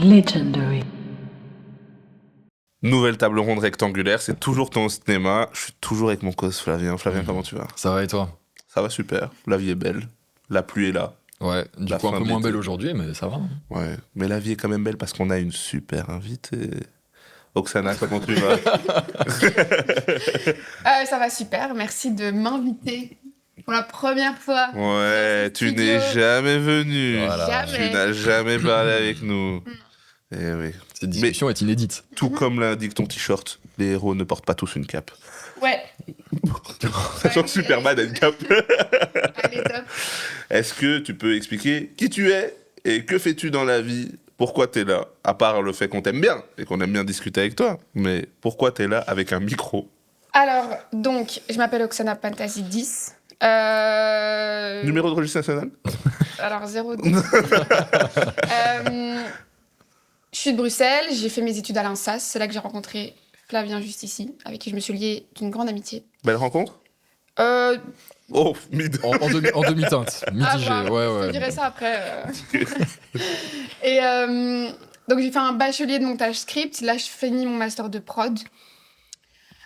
Legendary. Nouvelle table ronde rectangulaire, c'est toujours ton cinéma. Je suis toujours avec mon cause Flavien. Flavien, comment tu vas? Ça va et toi? Ça va super. La vie est belle. La pluie est là. Ouais, du La coup un fin peu de moins l'été. belle aujourd'hui, mais ça va. Hein. Ouais, mais la vie est quand même belle parce qu'on a une super invitée. Oksana, comment tu vas? Ça va super, merci de m'inviter pour la première fois. Ouais, dans ce tu studio. n'es jamais venu. Voilà. Tu Jamais. n'as jamais parlé avec nous. Eh oui. Cette discussion est inédite. Tout comme l'indique ton t-shirt, les héros ne portent pas tous une cape. Ouais, Sachant que Superman a une cape. allez, top. Est-ce que tu peux expliquer qui tu es et que fais-tu dans la vie? Pourquoi t'es là? À part le fait qu'on t'aime bien et qu'on aime bien discuter avec toi, mais pourquoi t'es là avec un micro? Alors, donc, je m'appelle Oksana Fantasy 10. Numéro de registre national? Alors, 02. Je suis de Bruxelles, j'ai fait mes études à l'INSAS. C'est là que j'ai rencontré Flavien juste ici, avec qui je me suis liée d'une grande amitié. Belle rencontre? Euh, Oh, mid. En demi-teinte, mitigé, bah, Je te ouais. dirai ça après. Et donc, j'ai fait un bachelier de montage script. Là, je finis mon master de prod.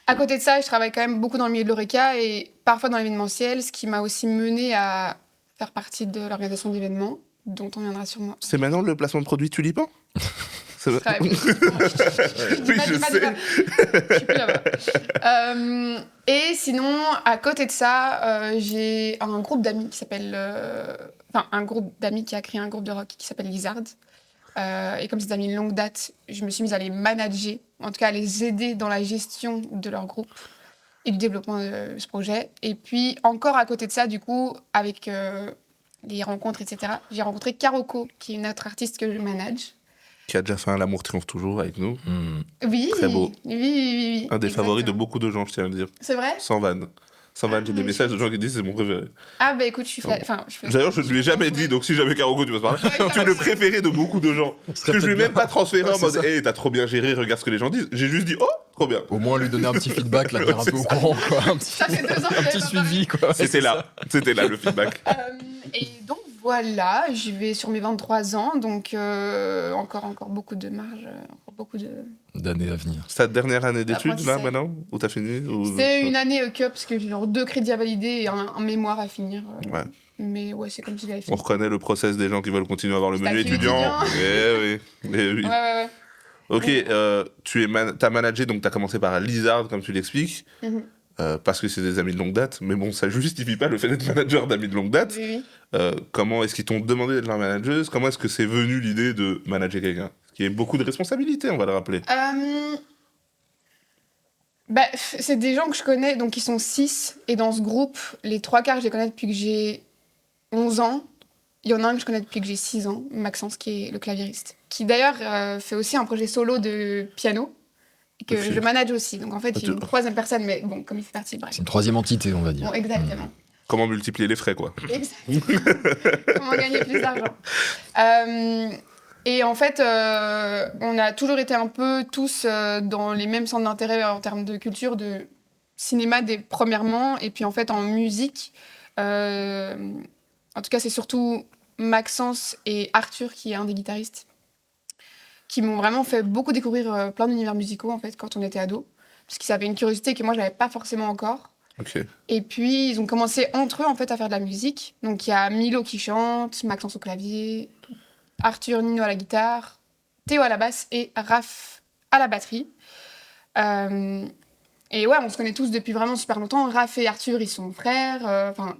À côté de ça, je travaille quand même beaucoup dans le milieu de l'ORECA et parfois dans l'événementiel, ce qui m'a aussi menée à faire partie de l'organisation d'événements, dont on viendra sûrement. C'est maintenant le placement de produit Tulipan? C'est vrai. Très bien. Oui, je sais. Je suis plus là-bas. Et sinon, à côté de ça, j'ai un groupe d'amis qui s'appelle... Enfin, un groupe d'amis qui a créé un groupe de rock qui s'appelle Lizard. Et comme c'est des amis de longue date, je me suis mise à les manager, en tout cas à les aider dans la gestion de leur groupe et du développement de ce projet. Et puis, encore à côté de ça, du coup, avec les rencontres, etc., j'ai rencontré Karoko, qui est une autre artiste que je manage. Qui a déjà fait un L'amour triomphe toujours avec nous. Oui, Très beau. Oui. Un des favoris de Exactement. beaucoup de gens, je tiens à le dire. C'est vrai? Sans vanne. Sans vanne, j'ai des mais messages de gens qui disent c'est mon préféré. Ah bah écoute, je suis Enfin, D'ailleurs, je ne lui ai jamais dit, donc si jamais Karoko, tu vas se parler. Tu es le préféré de beaucoup de gens. Parce que je lui ai même pas transféré en Ouais, mode c'est ça. hey, t'as trop bien géré, regarde ce que les gens disent. J'ai juste dit oh, trop bien. Au moins lui donner un petit feedback, la tenir un peu au courant, quoi. Un petit, Ça fait 2 ans que un j'avais petit pas suivi, quoi. C'était là le feedback. Et donc voilà, je vais sur mes 23 ans, donc encore beaucoup de marge, encore beaucoup de... D'années à venir. C'est ta dernière année d'études là Apprentissage. maintenant? Ou t'as fini ou... C'est une année cup, parce que j'ai genre 2 crédits à valider et un mémoire à finir. Ouais. Mais ouais, c'est comme si j'avais On fini. reconnaît le process des gens qui veulent continuer à avoir le menu Statut étudiant. étudiant. Eh oui. Ouais. Ok, t'as managé, donc t'as commencé par Lizard, comme tu l'expliques, Mhm. parce que c'est des amis de longue date, mais bon, ça justifie pas le fait d'être manager d'amis de longue date. Oui. Comment est-ce qu'ils t'ont demandé d'être leur manageuse? Comment est-ce que c'est venu l'idée de manager quelqu'un? Ce qui est beaucoup de responsabilités, on va le rappeler. C'est des gens que je connais, donc ils sont 6, et dans ce groupe, les 3 quarts, je les connais depuis que j'ai 11 ans. Il y en a un que je connais depuis que j'ai 6 ans, Maxence, qui est le claviériste, qui d'ailleurs fait aussi un projet solo de piano, et que Ok. je manage aussi. Donc en fait, il y a une 3e personne, mais bon, comme il fait partie, bref. C'est une troisième entité, on va dire. Bon, exactement. Comment multiplier les frais, quoi? Exactement. Comment gagner plus d'argent. Et en fait, on a toujours été un peu tous dans les mêmes centres d'intérêt en termes de culture, de cinéma premièrement, et puis en fait en musique. En tout cas, c'est surtout Maxence et Arthur, qui est un des guitaristes, qui m'ont vraiment fait beaucoup découvrir plein d'univers musicaux en fait quand on était ados, parce qu'ils avaient une curiosité que moi j'avais pas forcément encore. Ok. Et puis, ils ont commencé entre eux, en fait, à faire de la musique. Donc, il y a Milo qui chante, Maxence au clavier, Arthur, Nino à la guitare, Théo à la basse et Raph à la batterie. Et ouais, on se connaît tous depuis vraiment super longtemps. Raph et Arthur, ils sont frères. Enfin,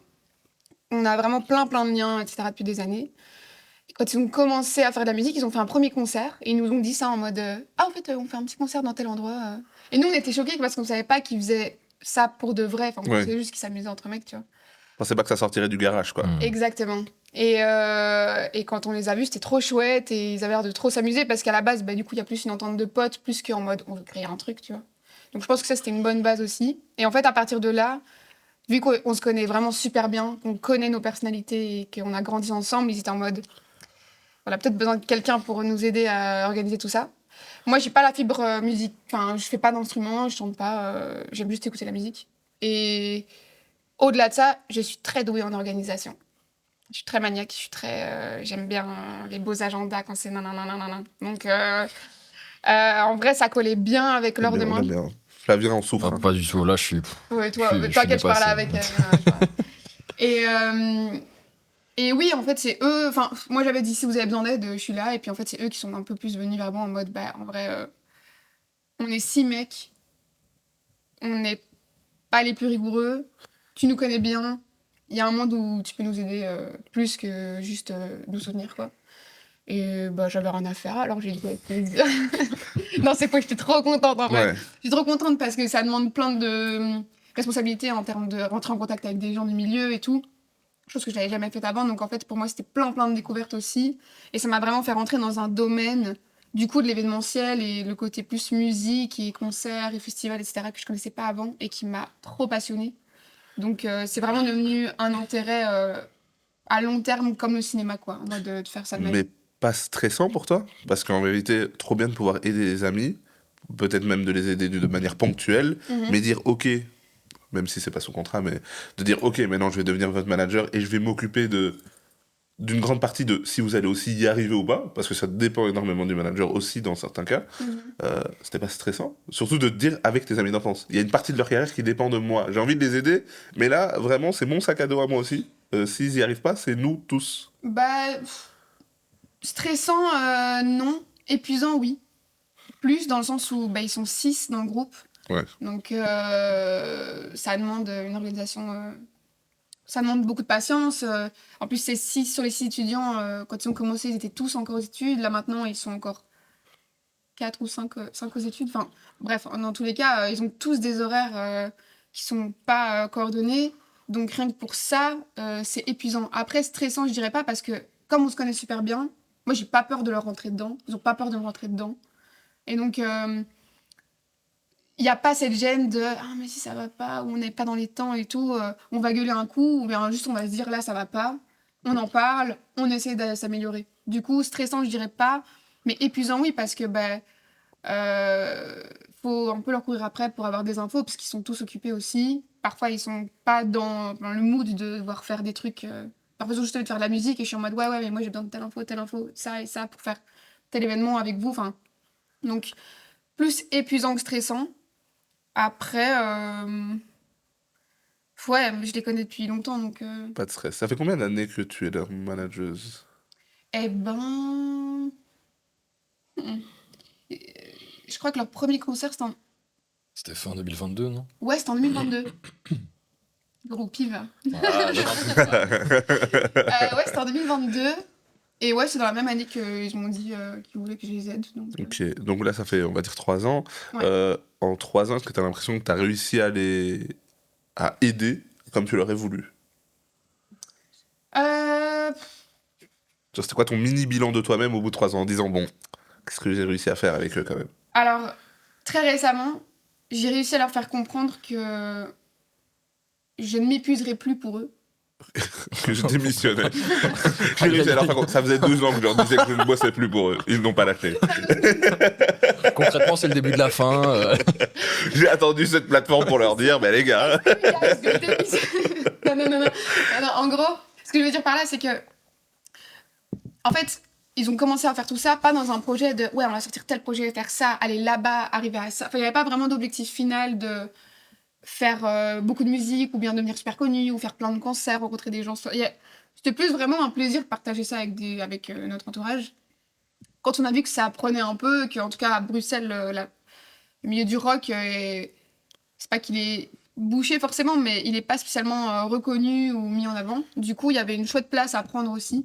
on a vraiment plein de liens, etc. depuis des années. Et quand ils ont commencé à faire de la musique, ils ont fait un premier concert. Et ils nous ont dit ça en mode Ah, en fait, on fait un petit concert dans tel endroit. Et nous, on était choqués parce qu'on savait pas qu'ils faisaient ça pour de vrai. Enfin, Ouais. c'est juste qu'ils s'amusaient entre mecs, tu vois. Je pensais pas que ça sortirait du garage, quoi. Exactement. Et quand on les a vus, c'était trop chouette et ils avaient l'air de trop s'amuser parce qu'à la base, du coup, il y a plus une entente de potes, plus qu'en mode on veut créer un truc, tu vois. Donc je pense que ça, c'était une bonne base aussi. Et en fait, à partir de là, vu qu'on se connaît vraiment super bien, qu'on connaît nos personnalités et qu'on a grandi ensemble, ils étaient en mode voilà, peut-être besoin de quelqu'un pour nous aider à organiser tout ça. Moi, j'ai pas la fibre musique. Enfin, je fais pas d'instrument, je chante pas. J'aime juste écouter la musique. Et au-delà de ça, je suis très douée en organisation. Je suis très maniaque, j'aime bien les beaux agendas quand c'est nanana. Donc, en vrai, ça collait bien avec On leur aime bien, on demande. aime bien. Flavien en souffre. Ah, hein. pas du tout. Là, je suis. Ouais, Je suis t'inquiète, je parlais dépassé. avec elle. Je vois. Et, et oui, en fait, c'est eux. Enfin, moi, j'avais dit si vous avez besoin d'aide, je suis là. Et puis, en fait, c'est eux qui sont un peu plus venus vers moi en mode, bah, en vrai, on est 6 mecs, on n'est pas les plus rigoureux, tu nous connais bien. Il y a un monde où tu peux nous aider plus que juste nous soutenir, quoi. Et bah, j'avais rien à faire, alors j'ai dit avec plaisir. Non, c'est quoi, j'étais trop contente en vrai. Ouais. Je suis trop contente parce que ça demande plein de responsabilités en termes de rentrer en contact avec des gens du milieu et tout. Chose que je n'avais jamais faite avant. Donc en fait, pour moi, c'était plein de découvertes aussi. Et ça m'a vraiment fait rentrer dans un domaine du coup de l'événementiel et le côté plus musique et concerts et festivals, etc. que je connaissais pas avant et qui m'a trop passionnée. Donc c'est vraiment devenu un intérêt à long terme comme le cinéma, quoi, en mode de faire ça de ma vie. Mais pas stressant pour toi? Parce qu'en vérité, trop bien de pouvoir aider les amis, peut-être même de les aider de manière ponctuelle, Mhm. mais dire ok, même si c'est pas sous contrat, mais de dire ok, maintenant je vais devenir votre manager et je vais m'occuper d'une grande partie de si vous allez aussi y arriver ou pas, parce que ça dépend énormément du manager aussi dans certains cas. Mhm. C'était pas stressant? Surtout de te dire avec tes amis d'enfance. Il y a une partie de leur carrière qui dépend de moi. J'ai envie de les aider, mais là, vraiment, c'est mon sac à dos à moi aussi. S'ils y arrivent pas, c'est nous tous. Bah, stressant, non. Épuisant, oui. Plus dans le sens où bah, ils sont 6 dans le groupe. Ouais. Donc, ça demande une organisation. Ça demande beaucoup de patience. En plus, c'est 6 sur les 6 étudiants. Quand ils ont commencé, ils étaient tous encore aux études. Là, maintenant, ils sont encore 4 ou 5 aux études. Enfin, bref, dans tous les cas, ils ont tous des horaires qui sont pas coordonnés. Donc, rien que pour ça, c'est épuisant. Après, stressant, je dirais pas, parce que comme on se connaît super bien, moi, j'ai pas peur de leur rentrer dedans. Ils ont pas peur de me rentrer dedans. Et donc, il n'y a pas cette gêne de ah, mais si ça va pas, ou on n'est pas dans les temps et tout, on va gueuler un coup, ou bien juste on va se dire là, ça va pas. On en parle, on essaie de s'améliorer. Du coup, stressant, je dirais pas, mais épuisant, oui, parce que faut un peu leur courir après pour avoir des infos, parce qu'ils sont tous occupés aussi. Parfois, ils sont pas dans le mood de devoir faire des trucs. Parfois, ils ont juste envie de faire de la musique et je suis en mode ouais, mais moi j'ai besoin de telle info, ça et ça pour faire tel événement avec vous. Enfin, donc, plus épuisant que stressant. Après, ouais, je les connais depuis longtemps, donc. Pas de stress. Ça fait combien d'années que tu es leur manageuse? Eh ben. hmm, Je crois que leur premier concert, C'était fin 2022, non? ouais, c'était en 2022. Gros pive. Ah, Ouais, c'était en 2022. Et ouais, c'est dans la même année qu'ils m'ont dit qu'ils voulaient que je les aide. Donc, Ok, donc là, ça fait, on va dire, 3 ans. Ouais. En 3 ans, est-ce que tu as l'impression que tu as réussi à aider comme tu l'aurais voulu? Euh, Genre, c'était quoi ton mini bilan de toi-même au bout de 3 ans en disant, bon, qu'est-ce que j'ai réussi à faire avec eux quand même? Alors, très récemment, j'ai réussi à leur faire comprendre que je ne m'épuiserai plus pour eux. Que je démissionnais. J'ai réussi à leur faire ça faisait 2 ans que je leur disais que je ne bossais plus pour eux. Ils n'ont pas lâché. Concrètement, c'est le début de la fin. J'ai attendu cette plateforme pour leur dire, les gars. Non, en gros, ce que je veux dire par là, c'est que, en fait, ils ont commencé à faire tout ça, pas dans un projet de, ouais, on va sortir tel projet, faire ça, aller là-bas, arriver à ça. Enfin, il n'y avait pas vraiment d'objectif final de faire beaucoup de musique, ou bien devenir super connu, ou faire plein de concerts, rencontrer des gens. C'était plus vraiment un plaisir de partager ça avec notre entourage. Quand on a vu que ça prenait un peu, qu'en tout cas à Bruxelles, le milieu du rock, c'est pas qu'il est bouché forcément, mais il est pas spécialement reconnu ou mis en avant. Du coup, il y avait une chouette place à prendre aussi.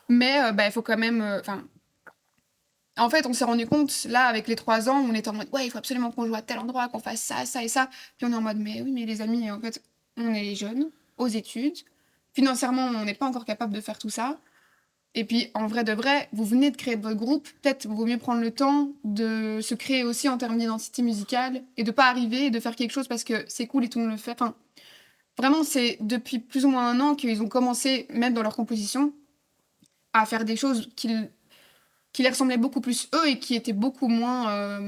Mais il faut quand même... en fait, on s'est rendu compte, là, avec les 3 ans, on était en mode, ouais, il faut absolument qu'on joue à tel endroit, qu'on fasse ça, ça et ça. Puis on est en mode, mais oui, mais les amis, en fait, on est jeunes, aux études. Financièrement, on n'est pas encore capable de faire tout ça. Et puis, en vrai de vrai, vous venez de créer votre groupe, peut-être vaut mieux prendre le temps de se créer aussi en termes d'identité musicale et de pas arriver et de faire quelque chose parce que c'est cool et tout le monde le fait. Enfin, vraiment, c'est depuis plus ou moins un an qu'ils ont commencé, même dans leur composition, à faire des choses qui les ressemblaient beaucoup plus eux et qui étaient beaucoup moins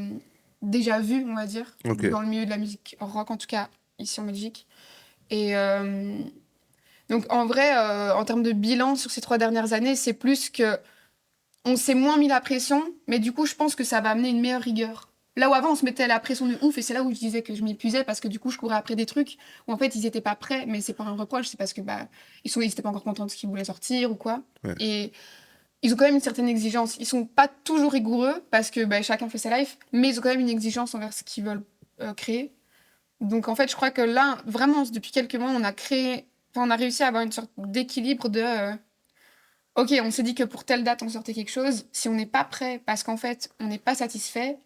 déjà vues, on va dire, Ok. dans le milieu de la musique rock, en tout cas ici en Belgique. Et Donc en vrai, en termes de bilan sur ces 3 dernières années, c'est plus que on s'est moins mis la pression, mais du coup, je pense que ça va amener une meilleure rigueur. Là où avant, on se mettait la pression de ouf, et c'est là où je disais que je m'épuisais parce que du coup, je courais après des trucs où en fait, ils étaient pas prêts, mais c'est pas un reproche, c'est parce que ils étaient pas encore contents de ce qu'ils voulaient sortir ou quoi. Ouais. Et ils ont quand même une certaine exigence. Ils sont pas toujours rigoureux parce que chacun fait sa life, mais ils ont quand même une exigence envers ce qu'ils veulent créer. Donc en fait, je crois que là, vraiment, depuis quelques mois, on a réussi à avoir une sorte d'équilibre de. Ok, on s'est dit que pour telle date, on sortait quelque chose. Si on n'est pas prêt parce qu'en fait, on n'est pas satisfait,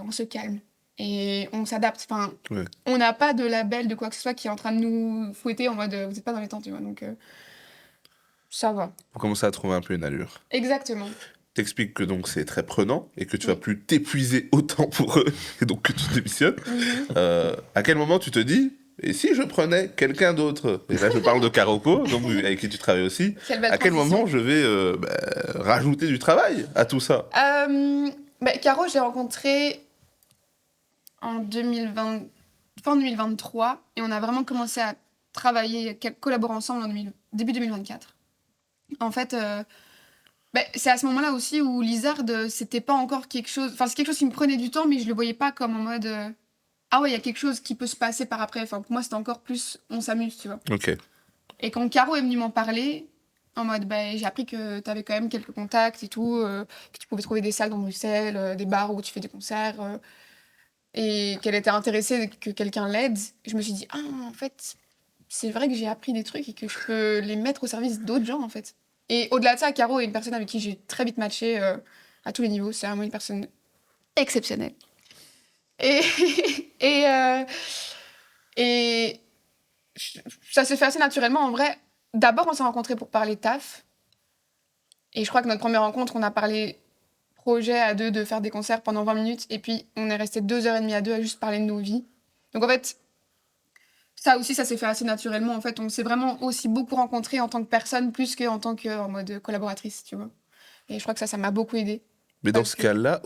on se calme et on s'adapte. Enfin, Ouais. on n'a pas de label de quoi que ce soit qui est en train de nous fouetter en mode vous n'êtes pas dans les temps, tu vois. Donc ça va. Pour commencer à trouver un peu une allure. Exactement. T'expliques que donc c'est très prenant et que tu Oui. vas plus t'épuiser autant pour eux et donc que tu démissionnes. À quel moment tu te dis, et si je prenais quelqu'un d'autre? Et là, je parle de Karoko, donc, avec qui tu travailles aussi. Quelle belle À quel transition. moment je vais rajouter du travail à tout ça? Caro, je l'ai rencontrée en 2020, fin 2023 et on a vraiment commencé à travailler, collaborer ensemble en début 2024. En fait, c'est à ce moment-là aussi où Lizard, c'était pas encore quelque chose. Enfin, c'est quelque chose qui me prenait du temps, mais je le voyais pas comme en mode. Ah ouais, il y a quelque chose qui peut se passer par après. Enfin, pour moi, c'était encore plus. On s'amuse, tu vois. Ok. Et quand Caro est venue m'en parler, en mode. J'ai appris que t'avais quand même quelques contacts et tout, que tu pouvais trouver des salles dans Bruxelles, des bars où tu fais des concerts, et qu'elle était intéressée que quelqu'un l'aide. Je me suis dit, ah, en fait, c'est vrai que j'ai appris des trucs et que je peux les mettre au service d'autres gens, en fait. Et au-delà de ça, Caro est une personne avec qui j'ai très vite matché à tous les niveaux. C'est vraiment une personne exceptionnelle. Et, et, euh, et ça s'est fait assez naturellement. En vrai, d'abord, on s'est rencontrés pour parler taf. Et je crois que notre première rencontre, on a parlé projet à deux de faire des concerts pendant 20 minutes. Et puis, on est resté 2h30 à deux à juste parler de nos vies. Donc, en fait, ça aussi, ça s'est fait assez naturellement. En fait, on s'est vraiment aussi beaucoup rencontrés en tant que personne, plus qu'en tant qu'en mode collaboratrice, tu vois. Et je crois que ça m'a beaucoup aidée. Mais dans Parce ce que- cas-là,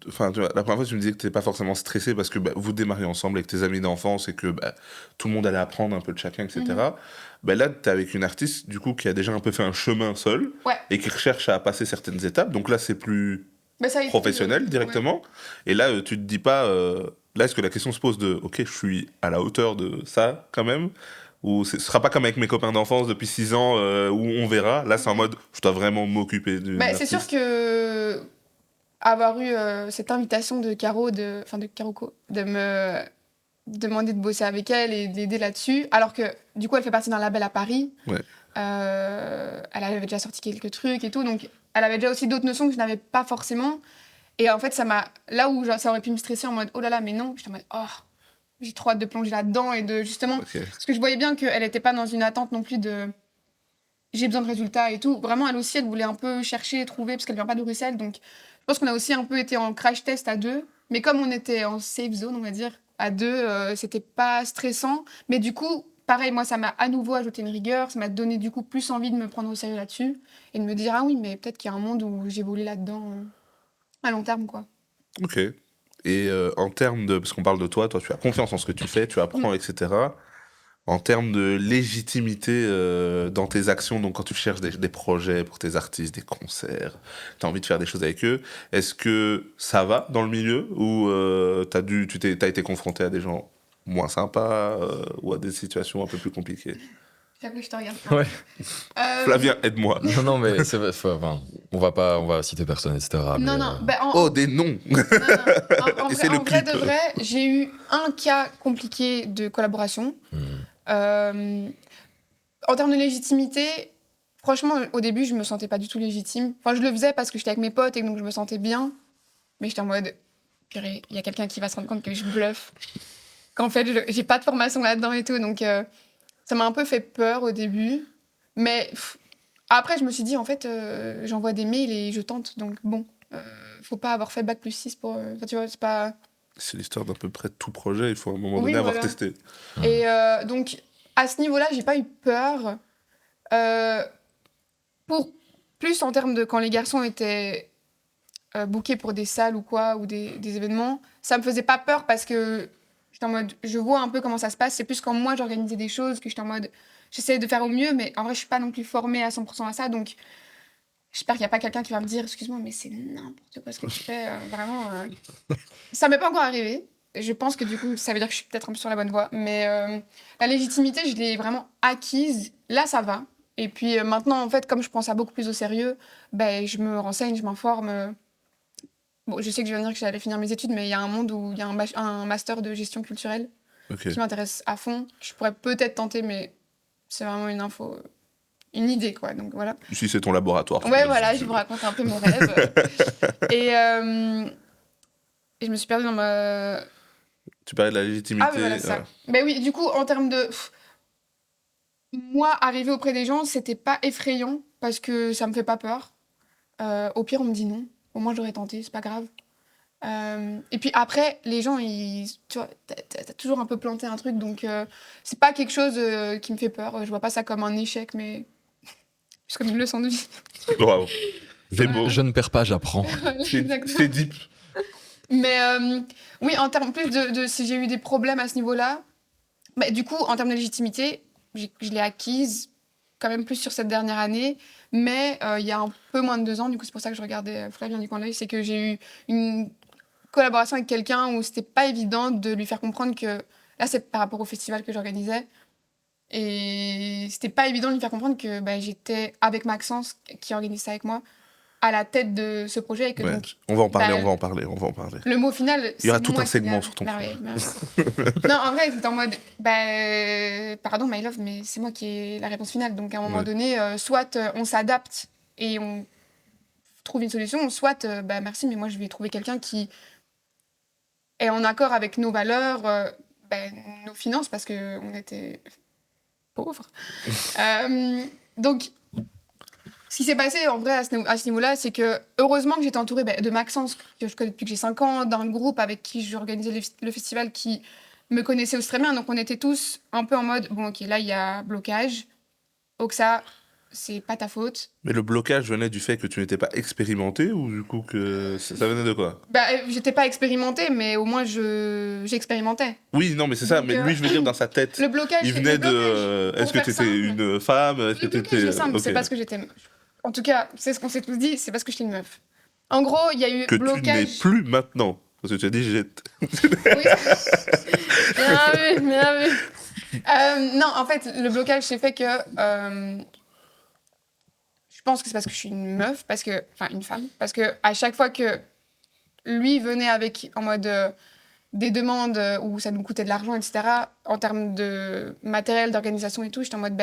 Enfin, tu vois, la première fois, tu me disais que tu n'étais pas forcément stressé parce que vous démarrez ensemble avec tes amis d'enfance et que tout le monde allait apprendre un peu de chacun, etc. Là, tu es avec une artiste, du coup, qui a déjà un peu fait un chemin seul Ouais. et qui recherche à passer certaines étapes. Donc là, c'est plus Ça a été, professionnel ouais. directement. Et là, tu te dis pas... Là, est-ce que la question se pose de « Ok, je suis à la hauteur de ça, quand même ?» Ou ce sera pas comme avec mes copains d'enfance depuis 6 ans où on verra. Là, c'est en mode « Je dois vraiment m'occuper d'une C'est sûr artiste. que avoir eu cette invitation de Caro, de Caroko, de me demander de bosser avec elle et de l'aider là-dessus, alors que du coup elle fait partie d'un label à Paris. Ouais. Elle avait déjà sorti quelques trucs et tout, donc elle avait déjà aussi d'autres notions que je n'avais pas forcément. Et en fait, ça m'a. Là où ça aurait pu me stresser en mode oh là là, mais non, j'étais en mode oh, j'ai trop hâte de plonger là-dedans et de justement. Ok. Parce que je voyais bien qu'elle n'était pas dans une attente non plus de j'ai besoin de résultats et tout. Vraiment, elle aussi, elle voulait un peu chercher et trouver parce qu'elle vient pas de Bruxelles. Donc, je pense qu'on a aussi un peu été en crash test à deux. Mais comme on était en safe zone, on va dire, à deux, c'était pas stressant. Mais du coup, pareil, moi, ça m'a à nouveau ajouté une rigueur. Ça m'a donné du coup plus envie de me prendre au sérieux là-dessus et de me dire ah oui, mais peut-être qu'il y a un monde où j'évolue là-dedans à long terme, quoi. Ok. Et en termes de... Parce qu'on parle de toi, tu as confiance en ce que tu fais, tu apprends, etc. En termes de légitimité dans tes actions, donc quand tu cherches des projets pour tes artistes, des concerts, tu as envie de faire des choses avec eux, est-ce que ça va dans le milieu ou t'as été confronté à des gens moins sympas ou à des situations un peu plus compliquées? J'avoue que je te regarde. Ouais. Flavien, aide-moi. Non, mais c'est enfin, on va citer personne, etc. Non, mais, non. Oh, des noms. Non, non. En Et vrai, c'est le en vrai clip. de vrai, j'ai eu un cas compliqué de collaboration. En termes de légitimité, franchement, au début, je me sentais pas du tout légitime. Enfin, je le faisais parce que j'étais avec mes potes et donc je me sentais bien. Mais j'étais en mode, purée, il y a quelqu'un qui va se rendre compte que je bluffe. Qu'en fait, j'ai pas de formation là-dedans et tout. Donc, ça m'a un peu fait peur au début. Mais après, je me suis dit, en fait, j'envoie des mails et je tente. Donc, bon, faut pas avoir fait bac+6 pour. Enfin, tu vois, c'est pas. C'est l'histoire d'à peu près tout projet, il faut à un moment Oui, donné avoir voilà. testé. Et donc, à ce niveau-là, j'ai pas eu peur. Pour plus en termes de quand les garçons étaient bookés pour des salles ou quoi, ou des événements, ça me faisait pas peur parce que j'étais en mode, je vois un peu comment ça se passe. C'est plus quand moi j'organisais des choses que j'étais en mode, j'essaie de faire au mieux, mais en vrai, je suis pas non plus formée à 100% à ça, donc j'espère qu'il n'y a pas quelqu'un qui va me dire, excuse-moi, mais c'est n'importe quoi ce que tu fais, vraiment. Ça m'est pas encore arrivé. Je pense que du coup, ça veut dire que je suis peut-être un peu sur la bonne voie, mais la légitimité, je l'ai vraiment acquise. Là, ça va. Et puis maintenant, en fait, comme je prends ça beaucoup plus au sérieux, ben, je me renseigne, je m'informe. Bon, je sais que je viens de dire que j'allais finir mes études, mais il y a un monde où il y a un master de gestion culturelle Ok. qui m'intéresse à fond. Je pourrais peut-être tenter, mais c'est vraiment une info, une idée, quoi. Donc voilà. Ici, c'est ton laboratoire. Ouais, voilà, je vous raconte un peu mon rêve. et, et je me suis perdue dans ma... Tu parlais de la légitimité. Ah oui, voilà, ça. Ben oui, du coup, en termes de... Moi, arriver auprès des gens, c'était pas effrayant, parce que ça me fait pas peur. Au pire, on me dit non. Au moins, j'aurais tenté, c'est pas grave. Et puis après, les gens, tu vois, t'as toujours un peu planté un truc, donc c'est pas quelque chose qui me fait peur. Je vois pas ça comme un échec, mais juste comme une leçon de vie. Waouh. C'est beau. Je ne perds pas, j'apprends. C'est deep. Mais oui, en termes plus de si j'ai eu des problèmes à ce niveau-là, bah, du coup, en termes de légitimité, je l'ai acquise quand même plus sur cette dernière année, mais il y a un peu moins de 2 ans, du coup c'est pour ça que je regardais Flavien du coin de l'œil, c'est que j'ai eu une collaboration avec quelqu'un où c'était pas évident de lui faire comprendre que, là c'est par rapport au festival que j'organisais, et c'était pas évident de lui faire comprendre que bah, j'étais avec Maxence, qui organise ça avec moi, à la tête de ce projet, et que Ouais. donc On va en parler, bah, on va en parler, on va en parler. le mot final, Il y aura c'est tout moi un segment qui sur ton merveille, merveille. Non, en vrai, c'est en mode, pardon, my love, mais c'est moi qui ai la réponse finale. Donc, à un moment Ouais. donné, soit on s'adapte et on trouve une solution, soit, merci, mais moi, je vais trouver quelqu'un qui est en accord avec nos valeurs, nos finances, parce qu'on était pauvres. Donc, ce qui s'est passé en vrai à ce niveau-là, c'est que heureusement que j'étais entourée de Maxence, que je connais depuis que j'ai 5 ans, d'un groupe avec qui j'organisais le festival qui me connaissait aussi très bien. Donc on était tous un peu en mode, bon ok, là il y a blocage. Oxa, c'est pas ta faute. Mais le blocage venait du fait que tu n'étais pas expérimenté ou du coup que ça venait de quoi? J'étais pas expérimentée, mais au moins j'expérimentais. Oui, non, mais c'est ça. Donc, Mais lui, je veux dire, dans sa tête, Le blocage, il venait le blocage, de. pour Est-ce que faire tu étais simple, une femme? Est-ce que le blocage, t'étais. c'est simple, Ok. c'est parce que j'étais meuf. En tout cas, c'est ce qu'on s'est tous dit, c'est parce que j'étais une meuf. En gros, il y a eu Que tu n'es blocage. plus maintenant. Parce que tu as dit, j'ai. Oui. Bien vu, bien vu. Non, en fait, le blocage, c'est fait que je pense que c'est parce que je suis une meuf, enfin une femme, parce que à chaque fois que lui venait avec en mode des demandes où ça nous coûtait de l'argent, etc., en termes de matériel, d'organisation et tout, j'étais en mode,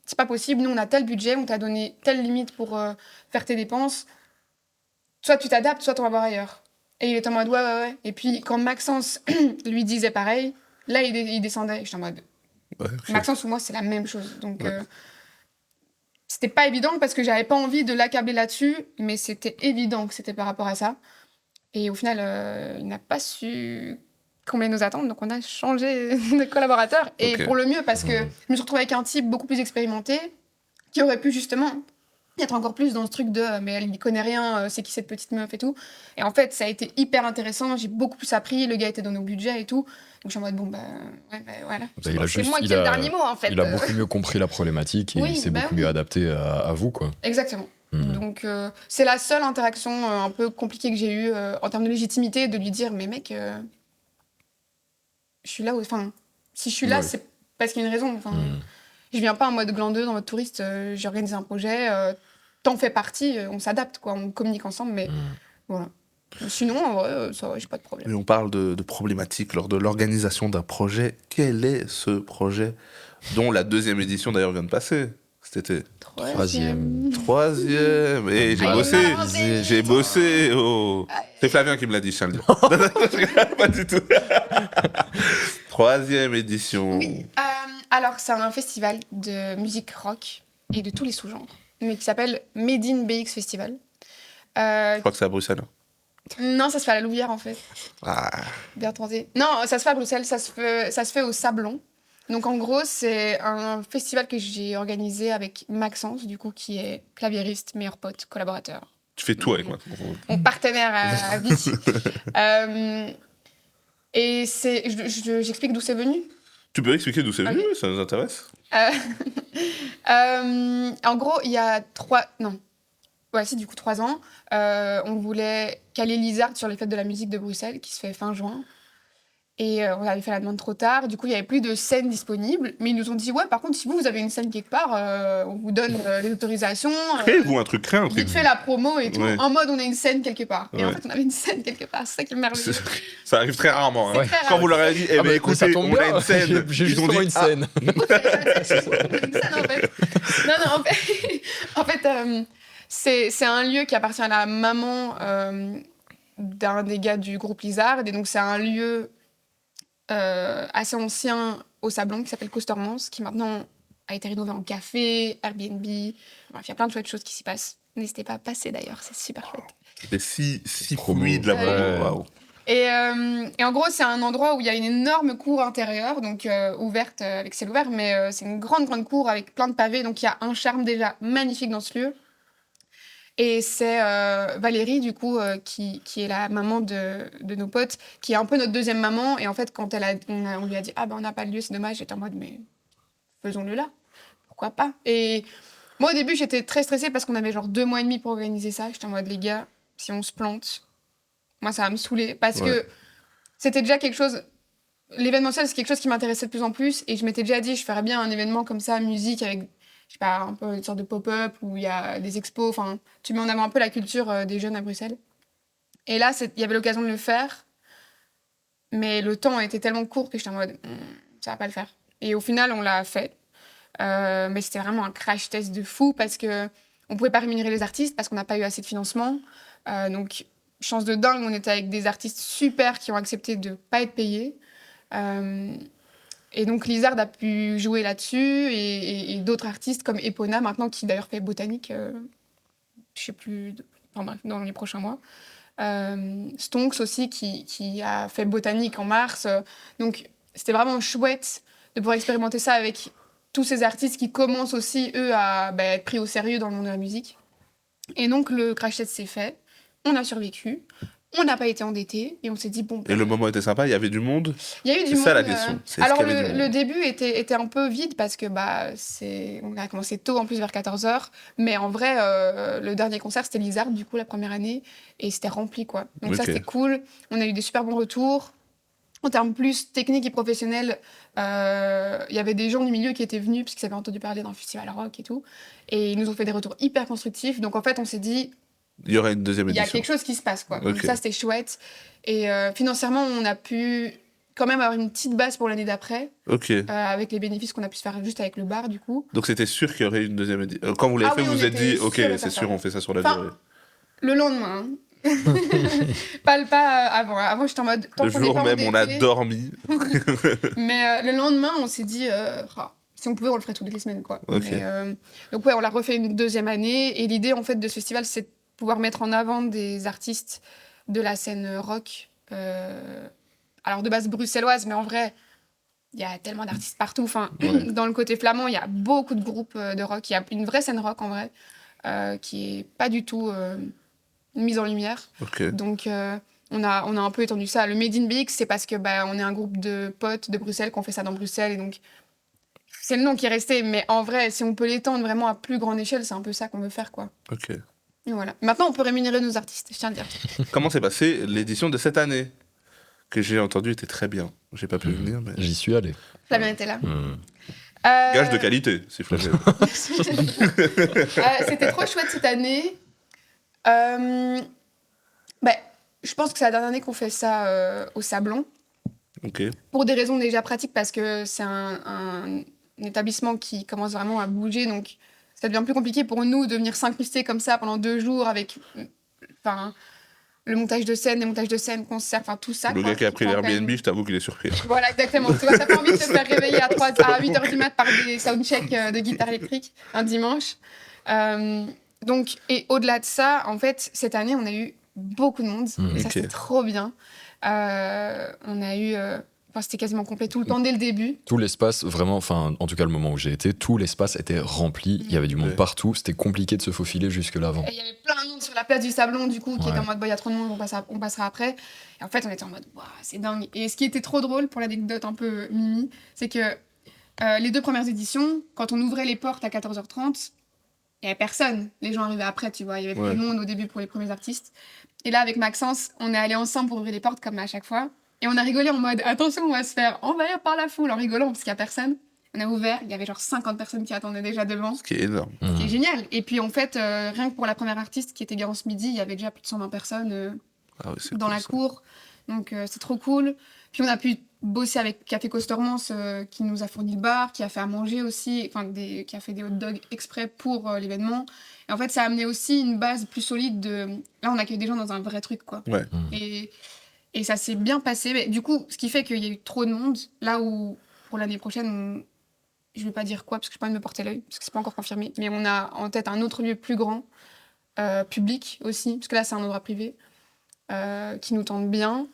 c'est pas possible, nous on a tel budget, on t'a donné telle limite pour faire tes dépenses, soit tu t'adaptes, soit on va voir ailleurs. Et il était en mode, ouais. Et puis quand Maxence lui disait pareil, là il descendait, et j'étais en mode, Ouais, ok. Maxence ou moi, c'est la même chose. Donc, Ouais. c'était pas évident parce que j'avais pas envie de l'accabler là-dessus, mais c'était évident que c'était par rapport à ça. Et au final, il n'a pas su combler nos attentes, donc on a changé de collaborateur. Et Ok. pour le mieux, parce que je me suis retrouvée avec un type beaucoup plus expérimenté qui aurait pu justement être encore plus dans ce truc de mais elle n'y connaît rien, c'est qui cette petite meuf et tout. Et en fait, ça a été hyper intéressant, j'ai beaucoup plus appris, le gars était dans nos budgets et tout. Donc je suis en mode, voilà. Il a C'est juste- moi qui il ai le a- dernier mot en fait. Il a beaucoup mieux compris la problématique et Oui, il s'est bah beaucoup oui. mieux adapté à vous, quoi. Exactement. Mhm. Donc, c'est la seule interaction un peu compliquée que j'ai eue en termes de légitimité, de lui dire, mais mec, je suis là, enfin, si je suis là, Ouais. c'est parce qu'il y a une raison. Enfin, Mhm. je viens pas en mode glandeuse, en mode touriste, j'ai organisé un projet, t'en fais partie, on s'adapte, quoi, on communique ensemble, mais voilà. Sinon, en vrai, ça va, j'ai pas de problème. Mais on parle de problématiques lors de l'organisation d'un projet. Quel est ce projet dont la 2e édition d'ailleurs vient de passer cet été? Troisième. 3e. Et j'ai Ah, bossé. il m'a inventé. J'ai bossé. Oh. C'est Flavien qui me l'a dit, je tiens à le dire. Pas du tout. 3e édition. Oui, alors c'est un festival de musique rock et de tous les sous-genres, mais qui s'appelle Made in BX Festival. Je crois que c'est à Bruxelles. Non, ça se fait à la Louvière en fait. Ah. Bien tenté. Non, ça se fait à Bruxelles, ça se fait au Sablon. Donc en gros, c'est un festival que j'ai organisé avec Maxence, du coup, qui est claviériste, meilleur pote, collaborateur. Tu fais tout avec moi. Mon partenaire à vie. Et j'explique d'où c'est venu. Tu peux expliquer d'où c'est venu, Ok. ça nous intéresse. En gros, il y a 3... Non. Ouais, si, du coup, 3 ans, on voulait caler Lizard sur les fêtes de la musique de Bruxelles, qui se fait fin juin. Et on avait fait la demande trop tard. Du coup, il n'y avait plus de scène disponible. Mais ils nous ont dit, ouais, par contre, si vous avez une scène quelque part, on vous donne les autorisations. Créez-vous un truc, créez un truc. Vite fait la promo et tout. Ouais. En mode, on a une scène quelque part. Et en Ouais. fait, on avait une scène quelque part. C'est ça qui est merveilleux. Ça arrive très rarement. Hein. C'est très Quand rare. vous leur avez dit, eh Ah ben bah, écoutez, ça tombe on a bien. une scène. J'ai Ils ont justement dit, une ah, scène. Une scène, en fait. Non, en fait c'est un lieu qui appartient à la maman d'un des gars du groupe Lizard. Et donc, c'est un lieu assez ancien au Sablon qui s'appelle Costermans, qui maintenant a été rénové en café, Airbnb. Bref, il y a plein de chouettes choses qui s'y passent. N'hésitez pas à passer d'ailleurs, c'est super chouette. c'est si Promo. fluide la Ouais. promo. Waouh. Et en gros, c'est un endroit où il y a une énorme cour intérieure, donc ouverte avec ciel ouvert, mais c'est une grande, grande cour avec plein de pavés, donc il y a un charme déjà magnifique dans ce lieu. Et c'est Valérie, du coup, qui est la maman de nos potes, qui est un peu notre deuxième maman. Et en fait, quand on lui a dit « Ah ben, on n'a pas de lieu, c'est dommage », j'étais en mode « Mais faisons-le là, pourquoi pas ?» Et moi, au début, j'étais très stressée parce qu'on avait genre 2 mois et demi pour organiser ça. J'étais en mode « Les gars, si on se plante, moi, ça va me saouler. » Parce que c'était déjà quelque chose... L'événementiel, c'est quelque chose qui m'intéressait de plus en plus. Et je m'étais déjà dit « Je ferais bien un événement comme ça, musique, avec... » je sais pas, un peu une sorte de pop-up où il y a des expos, enfin, tu mets en avant un peu la culture des jeunes à Bruxelles. Et là, il y avait l'occasion de le faire, mais le temps était tellement court que j'étais en mode, ça va pas le faire. Et au final, on l'a fait. Mais c'était vraiment un crash test de fou parce que on pouvait pas rémunérer les artistes parce qu'on n'a pas eu assez de financement. Donc, chance de dingue, on était avec des artistes super qui ont accepté de pas être payés. Et donc, Lizard a pu jouer là-dessus et d'autres artistes comme Epona, maintenant, qui d'ailleurs fait Botanique, je sais plus, enfin bref, dans les prochains mois. Stonks aussi, qui a fait Botanique en mars. Donc, c'était vraiment chouette de pouvoir expérimenter ça avec tous ces artistes qui commencent aussi, eux, à être pris au sérieux dans le monde de la musique. Et donc, le crash test s'est fait. On a survécu. On n'a pas été endettés et on s'est dit bon. Et le moment était sympa, il y avait du monde. Il y a eu du C'est ça monde. la question. C'est Alors est-ce qu'il y avait du le monde début était un peu vide parce que on a commencé tôt en plus vers 14h, mais en vrai le dernier concert c'était Lizard du coup la première année et c'était rempli quoi. Donc ça Ok. c'était cool. On a eu des super bons retours. En termes plus techniques et professionnels, il y avait des gens du milieu qui étaient venus parce qu'ils avaient entendu parler d'un festival rock et tout, et ils nous ont fait des retours hyper constructifs. Donc en fait on s'est dit Il y aurait une deuxième il y a édition. quelque chose qui se passe, quoi. Donc Ok. ça, c'était chouette. Et financièrement, on a pu quand même avoir une petite base pour l'année d'après, Ok. avec les bénéfices qu'on a pu se faire juste avec le bar, du coup. Donc c'était sûr qu'il y aurait une deuxième édition. Quand vous l'avez Ah fait, oui, vous on vous êtes était dit, ok, sûrs de c'est faire sûr, ça. on fait ça sur la Enfin, durée. Le lendemain. pas avant. Avant, j'étais en mode... tant Le qu'on n'est jour pas même, on a endetté. dormi. Mais le lendemain, on s'est dit... si on pouvait, on le ferait toutes les semaines, quoi. Ok. Mais, donc ouais, on l'a refait une deuxième année. Et l'idée, en fait, de ce festival, c'est de pouvoir mettre en avant des artistes de la scène rock. Alors, de base bruxelloise, mais en vrai, il y a tellement d'artistes partout. Enfin, Ouais. dans le côté flamand, il y a beaucoup de groupes de rock. Il y a une vraie scène rock, en vrai, qui est pas du tout mise en lumière. Ok. Donc, on a un peu étendu ça. Le Made in BX, c'est parce que on est un groupe de potes de Bruxelles qu'on fait ça dans Bruxelles. Et donc, c'est le nom qui est resté. Mais en vrai, si on peut l'étendre vraiment à plus grande échelle, c'est un peu ça qu'on veut faire, quoi. Ok. Et voilà. Maintenant, on peut rémunérer nos artistes, je tiens à le dire. Comment s'est passée l'édition de cette année que j'ai entendu était très bien. J'ai pas pu venir, mais J'y suis allé. Flavien était là. gage de qualité, si Flavien. C'était trop chouette cette année. Je pense que c'est la dernière année qu'on fait ça au Sablon. Ok. Pour des raisons déjà pratiques, parce que c'est un établissement qui commence vraiment à bouger. Donc, ça devient plus compliqué pour nous de venir s'incruster comme ça pendant 2 jours avec le montage de scène, les montages de scène, concerts, enfin tout ça. Le quoi, gars qui a pris prend quand l'Airbnb, même- je t'avoue qu'il est surpris. Voilà, exactement. Tu vois, t'as pas envie de te faire réveiller à 8h du mat par des soundchecks de guitare électrique un dimanche. Donc, et au-delà de ça, en fait, cette année, on a eu beaucoup de monde. Et ça, Ok. c'est trop bien. On a eu Enfin, c'était quasiment complet tout le temps dès le début. Tout l'espace, vraiment, enfin, en tout cas, le moment où j'ai été, tout l'espace était rempli. Il y avait du monde Ouais. partout. C'était compliqué de se faufiler jusque-là avant. Et il y avait plein de monde sur la place du Sablon, du coup, qui Ouais. était en mode, bah, il y a trop de monde, on passera après. Et en fait, on était en mode, waouh, c'est dingue. Et ce qui était trop drôle, pour l'anecdote un peu mimi, c'est que les 2 premières éditions, quand on ouvrait les portes à 14h30, il n'y avait personne. Les gens arrivaient après, tu vois. Il y avait Ouais. plus de monde au début pour les premiers artistes. Et là, avec Maxence, on est allés ensemble pour ouvrir les portes, comme à chaque fois. Et on a rigolé en mode, attention, on va se faire envahir par la foule, en rigolant, parce qu'il n'y a personne. On a ouvert, il y avait genre 50 personnes qui attendaient déjà devant. Ce qui est énorme. Ce qui est Mhm. génial. Et puis en fait, rien que pour la première artiste qui était Garance Midi, il y avait déjà plus de 120 personnes Ah oui, c'est dans cool, la ça. cour. Donc c'est trop cool. Puis on a pu bosser avec Café Costormance qui nous a fourni le bar, qui a fait à manger aussi, qui a fait des hot dogs exprès pour l'événement. Et en fait, ça a amené aussi une base plus solide de... Là, on accueille des gens dans un vrai truc, quoi. Ouais. Et ça s'est bien passé. Mais du coup, ce qui fait qu'il y a eu trop de monde, là où pour l'année prochaine, je vais pas dire quoi parce que je n'ai pas envie de me porter l'œil, parce que c'est pas encore confirmé, mais on a en tête un autre lieu plus grand, public aussi, parce que là c'est un endroit privé, qui nous tente bien,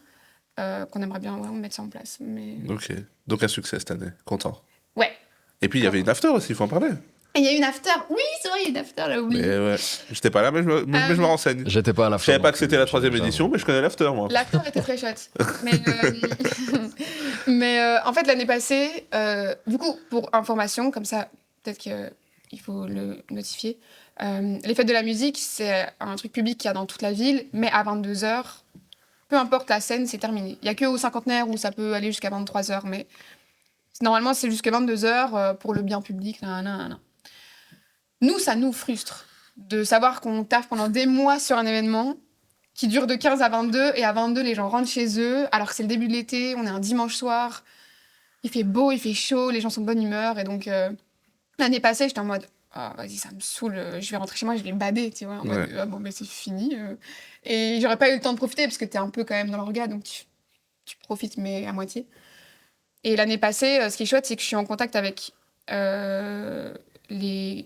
qu'on aimerait bien mettre ça en place. Mais... Ok. Donc un succès cette année. Content. Ouais. Et puis il y avait une after aussi, il faut en parler. Et il y a une after, oui c'est vrai, il y a une after, là, oublié. Mais ouais. J'étais pas là, mais je me renseigne. J'étais pas à la Je fin. savais pas donc, que c'était la 3e j'avoue. édition, mais je connais l'after, moi. L'after était très chouette. Mais en fait, l'année passée, du coup, pour information, comme ça, peut-être qu'il faut le notifier, les fêtes de la musique, c'est un truc public qu'il y a dans toute la ville, mais à 22h, peu importe la scène, c'est terminé. Il n'y a que au cinquantenaire où ça peut aller jusqu'à 23h, mais normalement, c'est jusqu'à 22h pour le bien public. Nous, ça nous frustre de savoir qu'on taffe pendant des mois sur un événement qui dure de 15 à 22, et à 22, les gens rentrent chez eux, alors que c'est le début de l'été, on est un dimanche soir, il fait beau, il fait chaud, les gens sont de bonne humeur, et donc l'année passée, j'étais en mode, ah, vas-y, ça me saoule, je vais rentrer chez moi, je vais bader, tu vois, en mode, ah, bon, ben c'est fini. Et j'aurais pas eu le temps de profiter, parce que t'es un peu quand même dans le regard, donc tu profites, mais à moitié. Et l'année passée, ce qui est chouette, c'est que je suis en contact avec les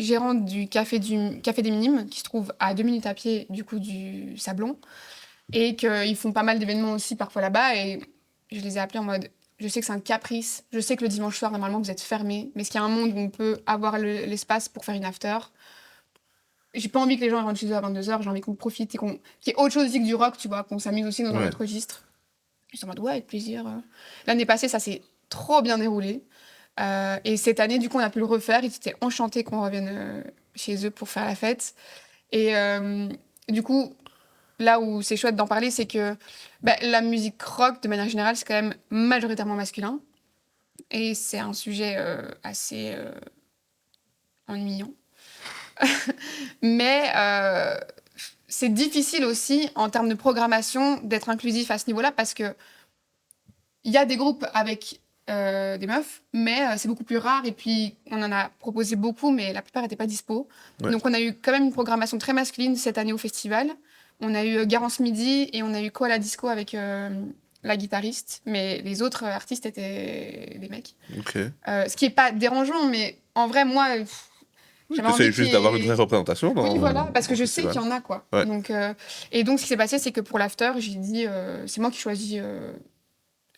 gérants du café des Minimes, qui se trouve à 2 minutes à pied du coup du Sablon, et qu'ils font pas mal d'événements aussi parfois là-bas, et je les ai appelés en mode, je sais que c'est un caprice, je sais que le dimanche soir normalement vous êtes fermés, mais est-ce qu'il y a un monde où on peut avoir l'espace pour faire une after? J'ai pas envie que les gens rentrent chez eux à 22h, j'ai envie qu'on profite et qu'il y ait autre chose aussi que du rock, tu vois, qu'on s'amuse aussi dans un autre registre. Je suis en mode ouais, avec plaisir. L'année passée, ça s'est trop bien déroulé. Et cette année, du coup, on a pu le refaire. Ils étaient enchantés qu'on revienne chez eux pour faire la fête. Et du coup, là où c'est chouette d'en parler, c'est que la musique rock, de manière générale, c'est quand même majoritairement masculin. Et c'est un sujet assez ennuyant. Mais c'est difficile aussi, en termes de programmation, d'être inclusif à ce niveau-là, parce que il y a des groupes avec des meufs, mais c'est beaucoup plus rare, et puis on en a proposé beaucoup, mais la plupart n'étaient pas dispo. Ouais. Donc on a eu quand même une programmation très masculine cette année au festival. On a eu Garance Midi, et on a eu Koala Disco avec la guitariste, mais les autres artistes étaient des mecs. Ok. Ce qui n'est pas dérangeant, mais en vrai, moi... j'avais envie T'essayes juste d'avoir une vraie représentation dans Oui, voilà, parce que je sais festival. qu'il y en a, quoi. Ouais. Donc, et donc, ce qui s'est passé, c'est que pour l'after, j'ai dit, c'est moi qui choisis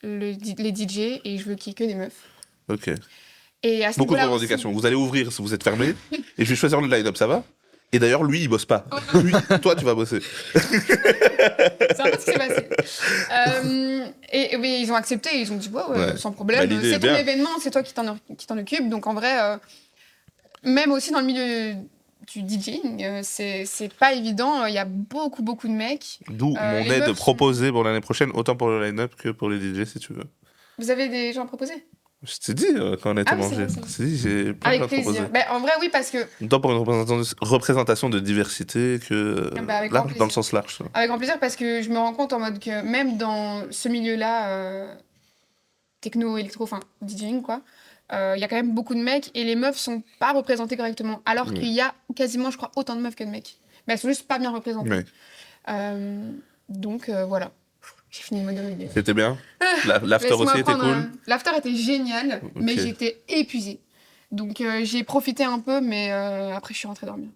les DJ, et je veux qu'il y ait que des meufs. Ok. Et à ce Beaucoup de niveau-là revendications. Vous allez ouvrir si vous êtes fermé, et je vais choisir le line-up, ça va? Et d'ailleurs, lui, il bosse pas. Lui, toi, tu vas bosser. c'est un peu ce qui s'est passé. Mais ils ont accepté, ils ont dit, ouais. Sans problème. Bah, l'idée est C'est ton bien. événement, c'est toi qui t'en occupe. Donc, en vrai, même aussi dans le milieu du DJing, c'est pas évident. Il y a beaucoup de mecs. D'où mon les aide meufs proposée pour l'année prochaine, autant pour le line-up que pour les DJ, si tu veux. Vous avez des gens à proposer? Je t'ai dit quand on a été Ah oui, c'est manger. vrai, c'est vrai. Je t'ai dit, j'ai plein Avec de choses à plaisir. proposer. En vrai, oui, parce que Autant pour une représentation de diversité que Avec grand dans le plaisir. sens large. ça. Avec grand plaisir, parce que je me rends compte en mode que même dans ce milieu-là, techno, électro, enfin DJing, quoi, il y a quand même beaucoup de mecs, et les meufs sont pas représentées correctement, alors Oui. qu'il y a quasiment, je crois, autant de meufs que de mecs. Mais elles sont juste pas bien représentées. Oui. Donc voilà, j'ai fini de me donner une idée. C'était bien. L'after Laisse-moi aussi était prendre cool. L'after était génial, mais j'étais épuisée. Donc j'ai profité un peu, mais après je suis rentrée dormir.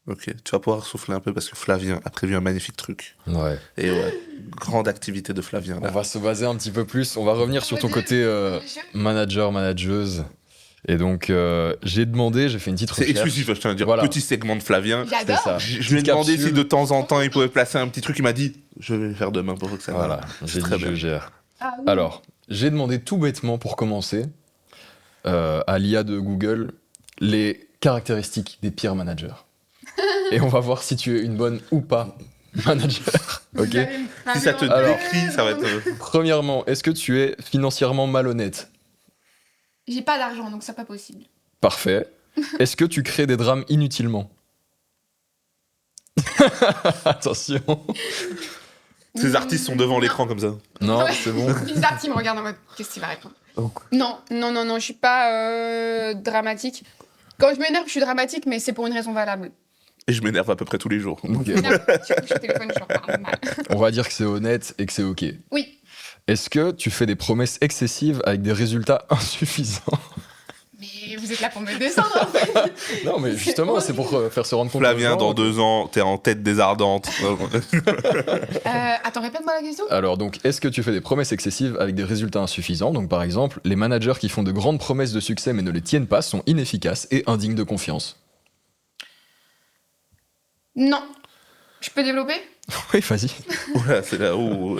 Ok, tu vas pouvoir souffler un peu parce que Flavien a prévu un magnifique truc. Ouais. Et ouais, grande activité de Flavien On là. va se baser un petit peu plus. On va revenir sur ton côté manager, manageuse. Et donc, j'ai fait une petite C'est recherche. exclusif, je tiens à dire. Voilà. Petit segment de Flavien. C'est J'adore. ça. Je lui ai Petite demandé capsule. si de temps en temps il pouvait placer un petit truc. Il m'a dit je vais le faire demain pour que ça Voilà, C'est j'ai très dit je bien. gère. Ah oui. Alors, j'ai demandé tout bêtement pour commencer à l'IA de Google les caractéristiques des pires managers. Et on va voir si tu es une bonne ou pas manager. Vous Ok. allez me Si ça te cramer en décrit, deux ça va être. Premièrement, est-ce que tu es financièrement malhonnête? J'ai pas d'argent, donc c'est pas possible. Parfait. Est-ce que tu crées des drames inutilement? Attention. Ces artistes sont devant Non. l'écran comme ça. Non, Ouais. c'est bon. Les artistes me regardent en mode qu'est-ce qu'il va répondre. Donc. Non, je suis pas dramatique. Quand je m'énerve, je suis dramatique, mais c'est pour une raison valable. Et je m'énerve à peu près tous les jours. Ok. Je m'énerve, je couche au téléphone, je leur parle mal. On va dire que c'est honnête et que c'est ok. Oui, Est-ce que tu fais des promesses excessives avec des résultats insuffisants? mais vous êtes là pour me descendre en fait. Non, mais justement, c'est pour faire se rendre compte. Flavien, aux gens dans 2 ans, t'es en tête des ardentes. Attends, répète-moi la question. Alors donc, est-ce que tu fais des promesses excessives avec des résultats insuffisants? Donc par exemple, les managers qui font de grandes promesses de succès mais ne les tiennent pas sont inefficaces et indignes de confiance. Non. Je peux développer? Oui, vas-y. Oula, c'est là où.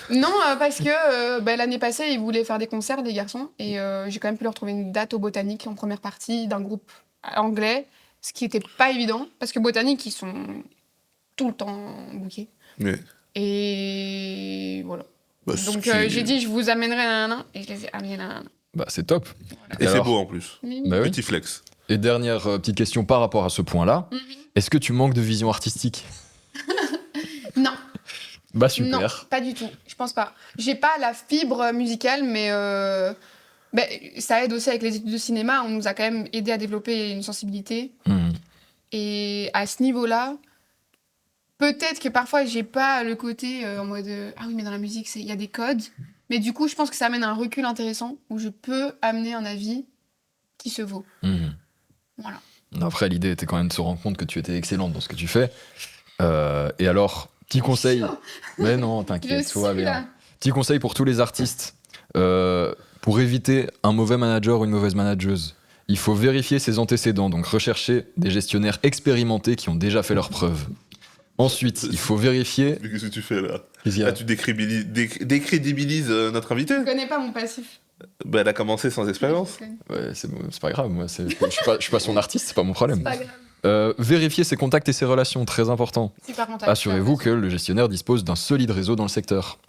Non, parce que l'année passée, ils voulaient faire des concerts, les garçons, et j'ai quand même pu leur trouver une date au Botanique en première partie d'un groupe anglais, ce qui n'était pas évident, parce que Botanique, ils sont tout le temps bookés. Mais, Et voilà. bah, Donc ce qui- j'ai dit, je vous amènerai un, et je les ai amenés un. Bah c'est top. Et c'est alors- beau en plus. Bah oui. Petit flex. Et dernière petite question par rapport à ce point-là. Est-ce que tu manques de vision artistique? Non, Bah non, super. pas du tout. Je pense pas. J'ai pas la fibre musicale, mais ça aide aussi avec les études de cinéma. On nous a quand même aidé à développer une sensibilité. Hmm. Et à ce niveau-là, peut-être que parfois j'ai pas le côté en mode ah oui, mais dans la musique, il y a des codes. Mais du coup, je pense que ça amène un recul intéressant où je peux amener un avis qui se vaut. Hmm. Voilà. Après, l'idée était quand même de se rendre compte que tu étais excellente dans ce que tu fais. Et alors, petit conseil. Mais non, Je t'inquiète, tout va suis bien. là. Petit conseil pour tous les artistes. Pour éviter un mauvais manager ou une mauvaise manageuse, il faut vérifier ses antécédents, donc rechercher des gestionnaires expérimentés qui ont déjà fait leurs preuves. Ensuite, il faut vérifier. Mais qu'est-ce que tu fais là Qu'est-ce qu'il y a Là, tu décrédibilises notre invité. Je connais pas mon passif. Bah, elle a commencé sans expérience. Ouais, c'est pas grave, moi, je suis pas son artiste, c'est pas mon problème. C'est pas grave. Vérifiez ses contacts et ses relations, très important. Super contact. Assurez-vous que le gestionnaire dispose d'un solide réseau dans le secteur.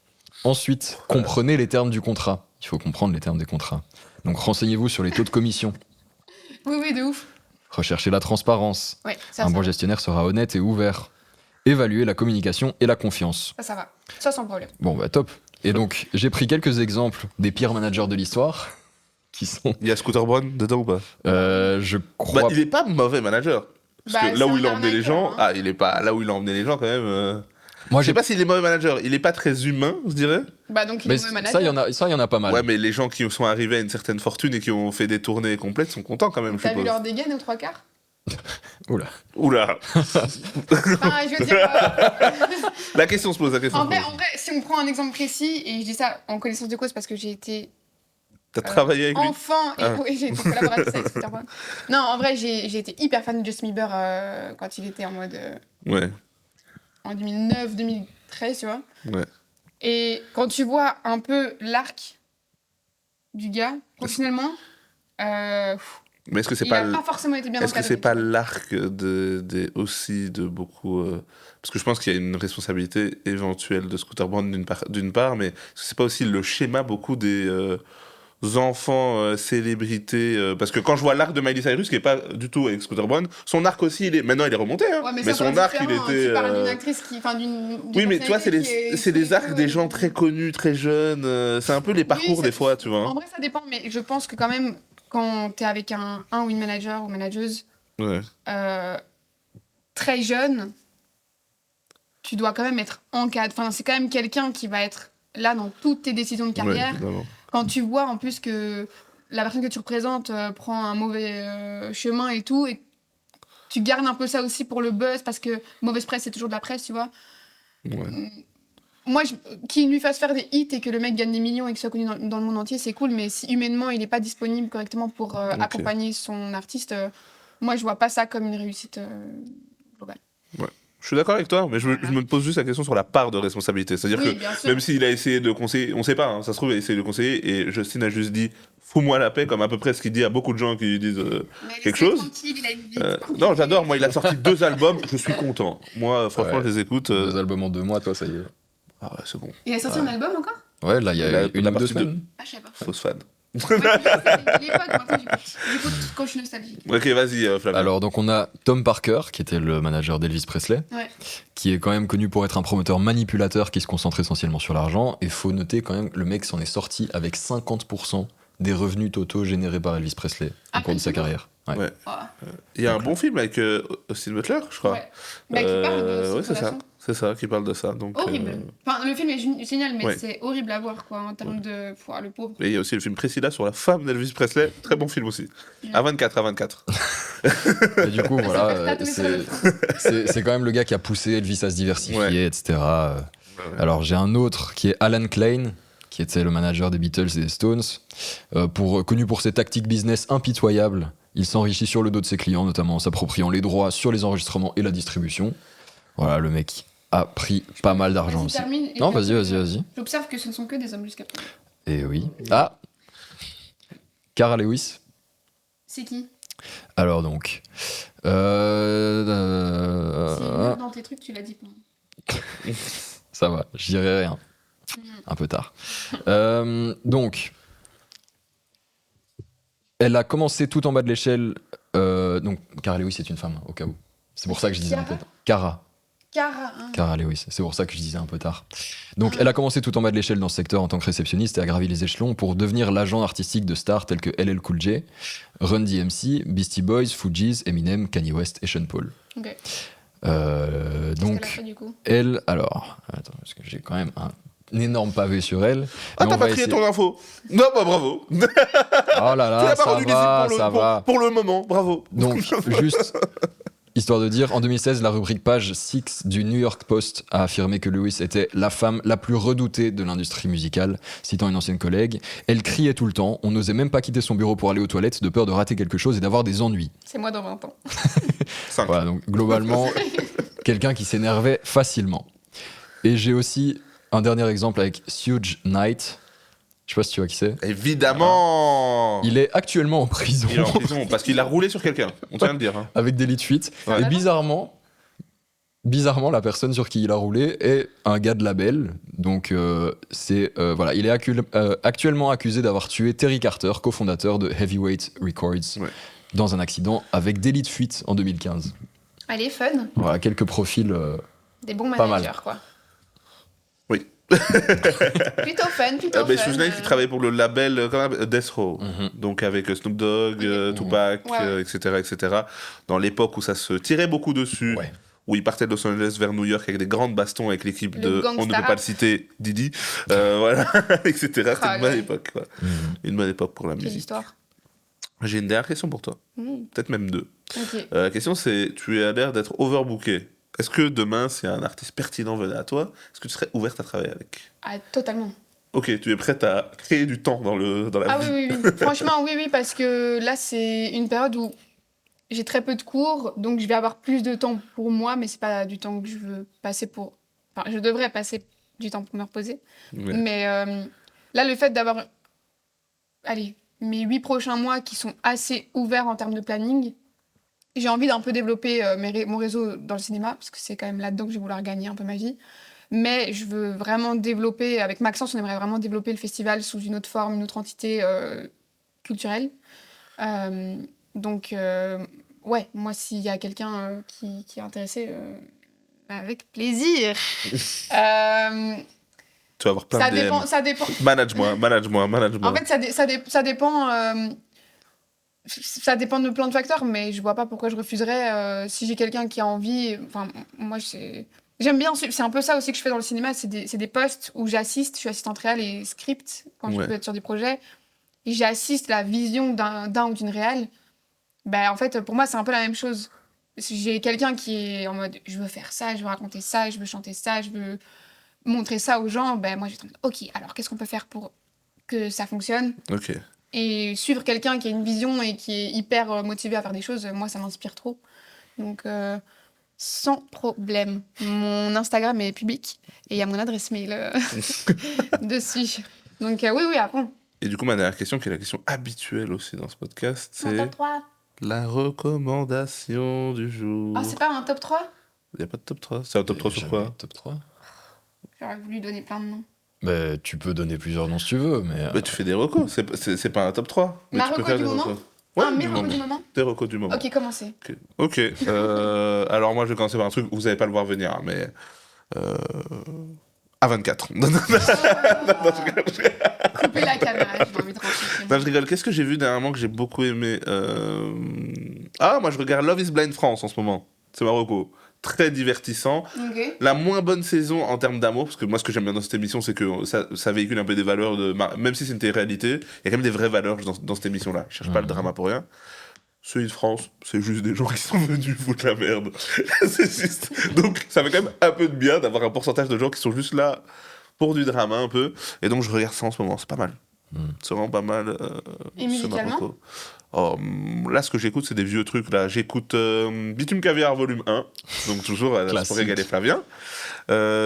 Ensuite, comprenez les termes du contrat. Il faut comprendre les termes des contrats. Donc renseignez-vous sur les taux de commission. Oui, de ouf. Recherchez la transparence. Ouais, ça, Un ça bon va. gestionnaire sera honnête et ouvert. Évaluez la communication et la confiance. Ça va. Ça, sans problème. Bon, bah top. Et donc, j'ai pris quelques exemples des pires managers de l'histoire, qui sont... Il y a Scooter Braun dedans ou pas je crois... Bah, il est pas mauvais manager. Parce Bah, que là c'est où il a un emmené les gens, arnaqueur, hein. il est pas là où il a emmené les gens quand même. Moi, Je sais pas s'il est mauvais manager. Il est pas très humain, je dirais. Bah, donc, il Mais est mauvais manager. ça, il y en a pas mal. Ouais, mais les gens qui sont arrivés à une certaine fortune et qui ont fait des tournées complètes sont contents quand même, je T'as vu suppose. leur dégaine aux 3/4? Oula. Enfin, je veux dire. La question se pose, la question En se vrai, pose. si on prend un exemple précis, et je dis ça en connaissance de cause parce que j'ai été T'as travaillé avec lui enfant et Ah. oui, j'ai été collaboratrice avec Scooter Braun. Non, en vrai, j'ai été hyper fan de Justin Bieber quand il était en mode Ouais, en 2009-2013, tu vois. ouais. Et quand tu vois un peu l'arc du gars, professionnellement, Mais est-ce que c'est il pas a pas forcément été bien est-ce que encadré, c'est pas tu vois. l'arc aussi de beaucoup parce que je pense qu'il y a une responsabilité éventuelle de Scooter Braun d'une part, mais est-ce que c'est pas aussi le schéma beaucoup des enfants célébrités parce que quand je vois l'arc de Miley Cyrus qui est pas du tout avec Scooter Braun, son arc aussi maintenant il est remonté hein, Ouais, mais ça, son c'est arc il différent, était Tu parles d'une actrice qui. Enfin, d'une oui, mais tu vois, c'est personnalité qui est les arcs sous des les gens feux, très connus, très jeunes. C'est un peu les parcours ça- des fois, tu vois. En vrai, ça dépend, mais je pense que quand même, quand t'es avec un ou une manager ou manageuse Ouais. très jeune, tu dois quand même être encadré. Enfin, c'est quand même quelqu'un qui va être là dans toutes tes décisions de carrière. Ouais, évidemment. Quand tu vois en plus que la personne que tu représentes prend un mauvais chemin et tout, et tu gardes un peu ça aussi pour le buzz, parce que mauvaise presse, c'est toujours de la presse, tu vois. Ouais. Moi, qu'il lui fasse faire des hits et que le mec gagne des millions et qu'il soit connu dans le monde entier, c'est cool, mais si humainement, il n'est pas disponible correctement pour accompagner son artiste, moi, je vois pas ça comme une réussite globale. Je suis d'accord avec toi, mais je me pose juste la question sur la part de responsabilité. C'est-à-dire Oui, que bien sûr. même s'il a essayé de conseiller, on sait pas, hein, ça se trouve, il a essayé de conseiller, et Justin a juste dit fous-moi la paix, comme à peu près ce qu'il dit à beaucoup de gens qui lui disent quelque chose. Tranquille, il a une vie Non, j'adore, moi, il a sorti 2 albums, je suis content. Moi, franchement, Ouais. je les écoute. 2 albums en 2 mois, toi, ça y est. Ah ouais, c'est bon. Il a sorti un album encore? Ouais, là, il y a La une ou deux partie semaines. Ah, je sais pas. Fausse fan. Ouais, je sais, l'époque, maintenant, j'écoute quand je suis nostalgique. Ok, vas-y, Flavien. Alors, donc, on a Tom Parker, qui était le manager d'Elvis Presley, Ouais. qui est quand même connu pour être un promoteur manipulateur qui se concentre essentiellement sur l'argent. Et faut noter quand même que le mec s'en est sorti avec 50% des revenus totaux générés par Elvis Presley au cours de sa carrière. Ouais. Oh. Il y a un bon film avec Austin Butler, je crois. Ouais. Bah, qui parle de cette ouais, c'est ça. relation. C'est ça, qui parle de ça. Donc, Horrible. Enfin, le film est génial, mais Ouais. c'est horrible à voir, quoi, en termes de... le pauvre. Et il y a aussi le film Priscilla sur la femme d'Elvis Presley. Très bon film aussi. À 24. Et du coup, voilà, Ça fait tatouer c'est quand même le gars qui a poussé Elvis à se diversifier, Ouais. etc. Ouais. Alors, j'ai un autre qui est Alan Klein, qui était le manager des Beatles et des Stones, connu pour ses tactiques business impitoyables. Il s'enrichit sur le dos de ses clients, notamment en s'appropriant les droits sur les enregistrements et la distribution. Voilà, le mec a pris pas mal d'argent Vas-y, aussi. termine, et Non, puis vas-y. J'observe que ce ne sont que des hommes jusqu'à présent. Et oui. Ah Cara Lewis. C'est qui? Alors donc. C'est dans tes trucs, tu l'as dit. Ça va, je dirais rien. Un peu tard. Donc, elle a commencé tout en bas de l'échelle. Donc, Cara Lewis est une femme, au cas où. C'est pour ça que je disais un peu tard. Cara Lewis, c'est pour ça que je disais un peu tard. Donc, elle a commencé tout en bas de l'échelle dans ce secteur en tant que réceptionniste et a gravi les échelons pour devenir l'agent artistique de stars tels que LL Cool J, Run DMC, Beastie Boys, Fugees, Eminem, Kanye West et Sean Paul. Ok. Donc, Fait, du coup elle, alors, attends, parce que j'ai quand même un énorme pavé sur elle. Ah, Mais t'as on pas va trié essayer- ton info. Non, bah bravo. Oh là Tu là, l'as pas ça rendu va, lisible ça va. pour le moment. Bravo. Donc, juste, histoire de dire, en 2016, la rubrique page 6 du New York Post a affirmé que Lewis était la femme la plus redoutée de l'industrie musicale, citant une ancienne collègue. Elle criait tout le temps, on n'osait même pas quitter son bureau pour aller aux toilettes de peur de rater quelque chose et d'avoir des ennuis. C'est moi dans 20 ans. 5. Voilà, donc globalement, quelqu'un qui s'énervait facilement. Et j'ai aussi un dernier exemple avec Suge Knight. Je sais pas si tu vois qui c'est. Évidemment. Il est actuellement en prison. Il est en prison parce qu'il a roulé sur quelqu'un. On tient à le dire. Hein. Avec délit de fuite. Ouais. Et bizarrement, la personne sur qui il a roulé est un gars de label. Donc, voilà, il est actuellement accusé d'avoir tué Terry Carter, cofondateur de Heavyweight Records, Ouais. dans un accident avec délit de fuite en 2015. Allez, fun. Voilà, quelques profils. Des bons Pas managers, mal. quoi. Oui. Plutôt fun, plutôt Mais fun. Suge Knight qui travaillait pour le label quand même, Death Row. Mhm. Donc avec Snoop Dogg, Tupac, Ouais. etc. Dans l'époque où ça se tirait beaucoup dessus. Ouais. Où il partait de Los Angeles vers New York avec des grandes bastons avec l'équipe Le de, gangsta on ne peut pas rap. le citer, Didi, voilà, etc. C'était Ah, une bonne ouais. époque, quoi. Mhm. Une bonne époque pour la Quelle musique. histoire. J'ai une dernière question pour toi, peut-être même 2. Ok. La question c'est, tu as l'air d'être overbooké. Est-ce que demain, si un artiste pertinent venait à toi, est-ce que tu serais ouverte à travailler avec? Ah, totalement. Ok, tu es prête à créer du temps dans la Ah vie. oui. Franchement, oui, parce que là, c'est une période où j'ai très peu de cours, donc je vais avoir plus de temps pour moi, mais c'est pas du temps que je veux passer pour... Enfin, je devrais passer du temps pour me reposer. Ouais. Mais là, le fait d'avoir, allez, mes 8 prochains mois qui sont assez ouverts en termes de planning, j'ai envie d'un peu développer mon réseau dans le cinéma, parce que c'est quand même là-dedans que je vais vouloir gagner un peu ma vie. Mais je veux vraiment développer, avec Maxence, on aimerait vraiment développer le festival sous une autre forme, une autre entité culturelle. Donc, ouais, moi, s'il y a quelqu'un qui est intéressé, avec plaisir. Tu vas avoir plein Ça de DM. dépend, ça dépend. Manage-moi. En fait, ça dépend. Ça dépend de plein de facteurs, mais je vois pas pourquoi je refuserais si j'ai quelqu'un qui a envie. Enfin, moi, j'aime bien. C'est un peu ça aussi que je fais dans le cinéma. C'est des postes où j'assiste. Je suis assistante réelle et script quand je Ouais. peux être sur des projets. Et j'assiste la vision d'un ou d'une réelle. Ben, en fait, pour moi, c'est un peu la même chose. j'ai quelqu'un qui est en mode je veux faire ça, je veux raconter ça, je veux chanter ça, je veux montrer ça aux gens, ben moi je vais être en mode ok, alors qu'est-ce qu'on peut faire pour que ça fonctionne? Ok. Et suivre quelqu'un qui a une vision et qui est hyper motivé à faire des choses, moi ça m'inspire trop. Donc sans problème. Mon Instagram est public et il y a mon adresse mail dessus. Donc oui, à fond. Et du coup, ma dernière question, qui est la question habituelle aussi dans ce podcast, Mon c'est top 3. la recommandation du jour. Ah, c'est pas un top 3? Il n'y a pas de top 3. C'est un top 3 sur Jamais quoi? top 3. J'aurais voulu donner plein de noms. Bah, tu peux donner plusieurs noms si tu veux, mais. Bah, tu fais des recos, c'est pas un top 3. Mais Ma tu peux reco faire du des moment recos. Ouais, mes du recos moment. du moment? Tes recos du moment. Ok, commencez. Ok. Alors, moi, je vais commencer par un truc, vous n'allez pas le voir venir, hein, mais. A24. Couper la caméra, j'ai envie de rentrer chez moi. Non, je rigole. Qu'est-ce que j'ai vu dernièrement que j'ai beaucoup aimé Ah, moi, je regarde Love is Blind France en ce moment. C'est Marocco. Très divertissant. Ok. La moins bonne saison en termes d'amour, parce que moi, ce que j'aime bien dans cette émission, c'est que ça véhicule un peu des valeurs de. Même si c'est une télé-réalité, il y a quand même des vraies valeurs dans cette émission-là. Je cherche pas le drama pour rien. Celui de France, c'est juste des gens qui sont venus foutre la merde. C'est juste. Donc, ça fait quand même un peu de bien d'avoir un pourcentage de gens qui sont juste là pour du drama un peu. Et donc, je regarde ça en ce moment, c'est pas mal. C'est vraiment pas mal. Et ce musicalement Marocco. Là, ce que j'écoute, c'est des vieux trucs. Là, j'écoute Bitume Caviar volume 1. Donc, toujours à la Classique. pour régaler Flavien.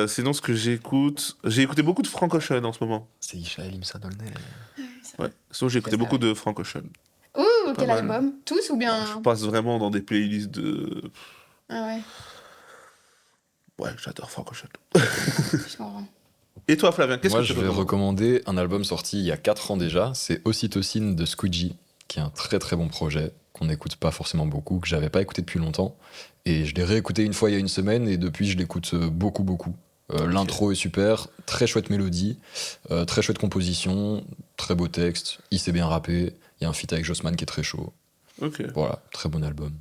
Sinon, ce que j'écoute. J'ai écouté beaucoup de Frank Ocean en ce moment. C'est Isha Elimsa Dolnay. Ouais. Sinon, j'ai écouté Ça, beaucoup de Frank Ocean. Ouh, quel mal. album? Tous ou Je bien... passe vraiment dans des playlists de. Ah ouais, Ouais, j'adore Frank Ocean. je comprends. Et toi, Flavien, qu'est-ce Moi, que tu je vais recommandes? recommander un album sorti il y a 4 ans déjà. C'est Ocytocine de Squeegee, qui est un très très bon projet qu'on n'écoute pas forcément beaucoup, que j'avais pas écouté depuis longtemps. Et je l'ai réécouté une fois il y a une semaine et depuis je l'écoute beaucoup. L'intro est super, très chouette mélodie, très chouette composition, très beau texte, il sait bien rapper, il y a un feat avec Jossman qui est très chaud. Ok. Voilà, très bon album.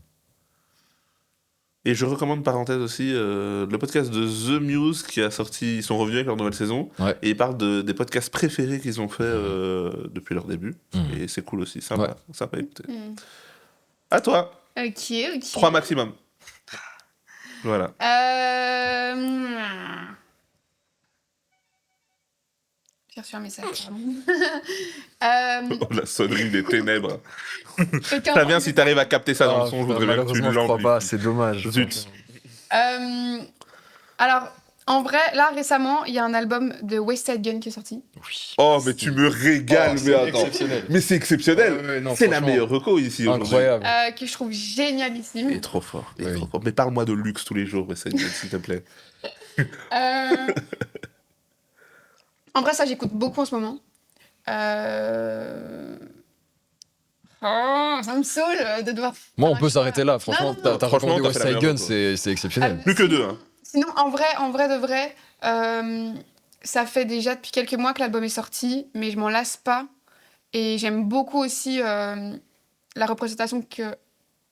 Et je recommande, parenthèse aussi, le podcast de The Muse qui a sorti. Ils sont revenus avec leur nouvelle saison. Ouais. Et ils parlent des podcasts préférés qu'ils ont fait depuis leur début. Et c'est cool aussi, sympa. Ouais. Sympa à écouter. Hmm. À toi, Ok. 3 maximum. Voilà. J'ai reçu un message, pardon. Oh, la sonnerie des ténèbres. Quelqu'un- Flavien, si t'arrives à capter ça dans le son, je voudrais bien que tu malheureusement, je crois l'amplifies. pas, c'est dommage. Zut. Alors, en vrai, là, récemment, il y a un album de West Side Gun qui est sorti. Oui. Oh, mais tu me régales, mais attends. exceptionnel. Mais c'est exceptionnel. Ouais, ouais, non, C'est la franchement, meilleure reco ici aujourd'hui. Incroyable. Que je trouve génialissime. Il est trop fort. Il est Oui. trop fort. Mais parle-moi de luxe tous les jours, s'il te plaît. En vrai, ça, j'écoute beaucoup en ce moment. Oh, ça me saoule de devoir... Moi, on faire un peut choix. s'arrêter là. Franchement, Non, non, t'as Franchement, recommandé t'as West fait la Side meilleure Gun, reco. c'est exceptionnel. Plus que 2, hein. Sinon, en vrai de vrai, ça fait déjà depuis quelques mois que l'album est sorti, mais je m'en lasse pas. Et j'aime beaucoup aussi la représentation que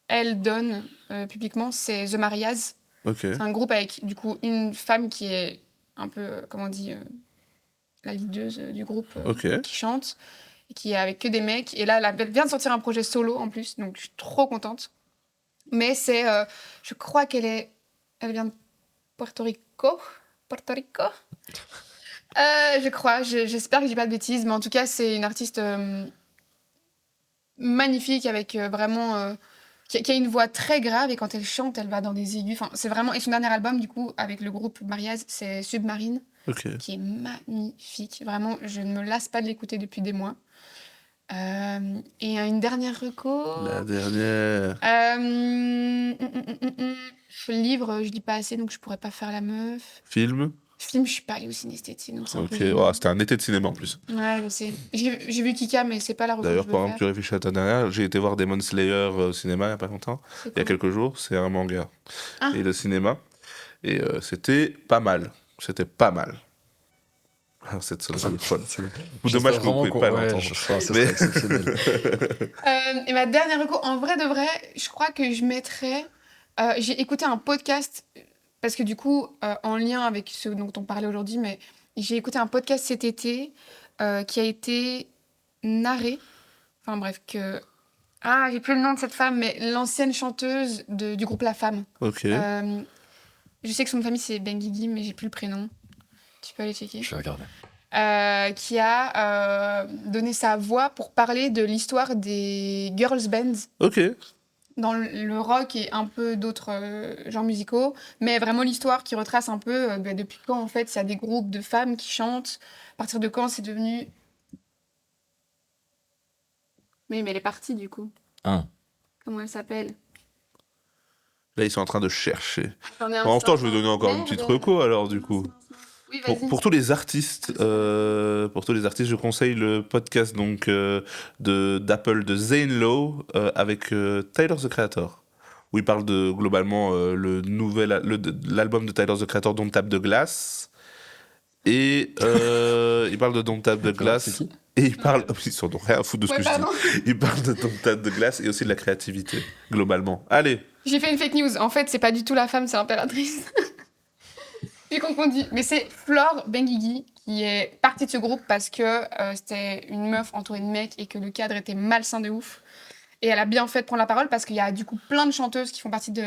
elle donne publiquement, c'est The Marias. Ok. C'est un groupe avec du coup une femme qui est un peu, comment on dit, la leaduse du groupe Ok. qui chante, et qui est avec que des mecs. Et là, elle vient de sortir un projet solo en plus, donc je suis trop contente. Mais c'est, je crois elle vient de Porto Rico. Je crois, j'espère que je dis pas de bêtises, mais en tout cas, c'est une artiste magnifique avec vraiment qui a une voix très grave et quand elle chante, elle va dans des aigus. Enfin, c'est vraiment et son dernier album du coup avec le groupe Mariaz, c'est Submarine, Ok. qui est magnifique. Vraiment, je ne me lasse pas de l'écouter depuis des mois. Et une dernière reco. La dernière. Livre, je lis pas assez, donc je pourrais pas faire la meuf. Film. Film, je suis pas allée au cinesthétique, donc c'est un Ok. peu gênant. Oh, c'était un été de cinéma en plus. Ouais, je sais. J'ai vu Kika, mais c'est pas la reco que D'ailleurs, je veux pendant que faire. tu réfléchis à ta dernière, j'ai été voir Demon Slayer au cinéma il y a pas longtemps. C'est Il y a cool. quelques jours. C'est un manga. Ah. Et le cinéma. Et c'était pas mal. C'était pas mal. Ah, cette sonnerie est folle. Dommage que vous pouvez pas l'entendre. Mais- exceptionnel. Et ma dernière reco, en vrai de vrai, je crois que je mettrais... j'ai écouté un podcast, parce que du coup, en lien avec ce dont on parlait aujourd'hui, mais j'ai écouté un podcast cet été qui a été narré, enfin bref, que Ah, j'ai plus le nom de cette femme, mais l'ancienne chanteuse du groupe La Femme. Ok. Je sais que son nom de famille c'est Benguigui, mais j'ai plus le prénom. Tu peux aller checker. Je vais regarder. Qui a donné sa voix pour parler de l'histoire des girls bands Ok. dans le rock et un peu d'autres genres musicaux, mais vraiment l'histoire qui retrace un peu depuis quand en fait il y a des groupes de femmes qui chantent, à partir de quand c'est devenu... Oui, mais elle est partie du coup. Ah. Comment elle s'appelle? Là, ils sont en train de chercher. Attendez un En même temps, instant. je vais donner encore une petite reco alors du coup. Oui, vas-y. Pour tous les artistes, je conseille le podcast donc d'Apple de Zane Lowe avec Tyler the Creator, où il parle de globalement l'album de Tyler the Creator, Don't Tap the Glass, et il parle de Don't Tap the C'est Glass. qui? Et il parle, ils sont donc rien à foutre de ce Ouais, que je pardon. dis. Il parle de Don't Tap the Glass et aussi de la créativité globalement. Allez. J'ai fait une fake news. En fait, c'est pas du tout la femme, c'est l'impératrice. J'ai confondu. Mais c'est Flore Benguigui qui est partie de ce groupe parce que c'était une meuf entourée de mecs et que le cadre était malsain de ouf. Et elle a bien fait de prendre la parole parce qu'il y a du coup plein de chanteuses qui font partie de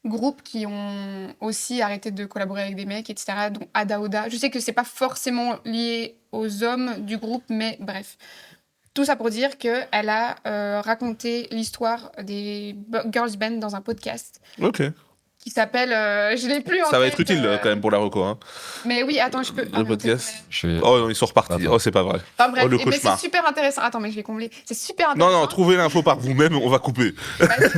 groupes qui ont aussi arrêté de collaborer avec des mecs, etc. dont Ada Oda. Je sais que c'est pas forcément lié aux hommes du groupe, mais bref. Tout ça pour dire qu'elle a raconté l'histoire des girls band dans un podcast Ok. qui s'appelle... je l'ai plus en Ça va tête, être utile quand même pour la reco. Hein. Mais oui, attends, je peux... Le podcast. Je vais- Oh non, ils sont repartis. Attends. Oh, c'est pas vrai. Enfin bref, Oh, le mais c'est cauchemar. super intéressant. Attends, mais je vais combler. C'est super Non, intéressant. non, trouvez l'info par vous-même, on va couper. Parce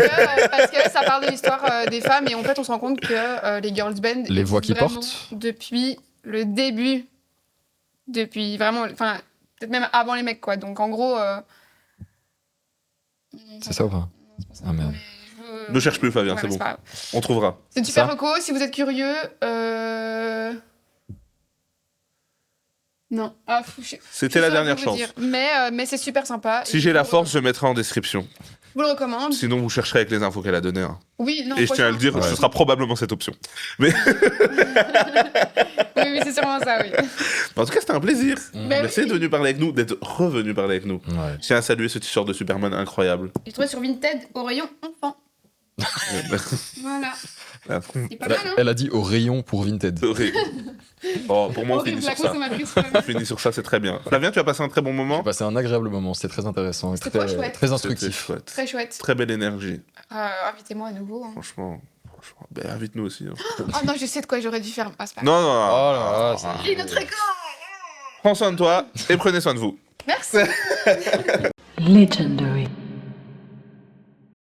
que ça parle de l'histoire des femmes et en fait, on se rend compte que les girls band... Les voix qui vraiment portent. Depuis le début. Depuis vraiment... Enfin, peut-être même avant les mecs, quoi. Donc en gros... C'est ça ou pas? Ah, merde. Ne cherche plus, Fabien, c'est bon. pas grave. On trouvera. C'est une super Ça reco. Si vous êtes curieux... Non. Ah, C'était la dernière chance. Mais c'est super sympa. Si Et j'ai je la vous force, je mettrai en description. Je vous le recommande. Sinon, vous chercherez avec les infos qu'elle a données. Hein. Oui, non, Et je tiens à le dire, Ouais. ce sera probablement cette option. Oui, c'est sûrement ça, oui. En tout cas, c'était un plaisir. Mais Merci oui. d'être venu parler avec nous, d'être revenu parler avec nous. Ouais. Je tiens à saluer ce t-shirt de Superman incroyable. J'ai trouvé sur Vinted au rayon enfant. Voilà. C'est pas mal, hein? Elle a dit au rayon pour Vinted. Oh, pour moi, on finit Horrible, sur la ça. consommatrice. On finit sur ça, c'est très bien. Flavien, tu as passé un très bon J'ai moment. passé un agréable moment, c'était très intéressant et C'était très, trop chouette. très C'était instructif. chouette. Très chouette. Très belle énergie. Invitez-moi à nouveau. Hein. Franchement. Ben, invite-nous aussi. Hein. Oh non, je sais de quoi j'aurais dû faire. Ah, c'est pas grave. Non, non, non. Oh là là, ça- Et notre écran. Prends soin de toi et prenez soin de vous. Merci. Legendary.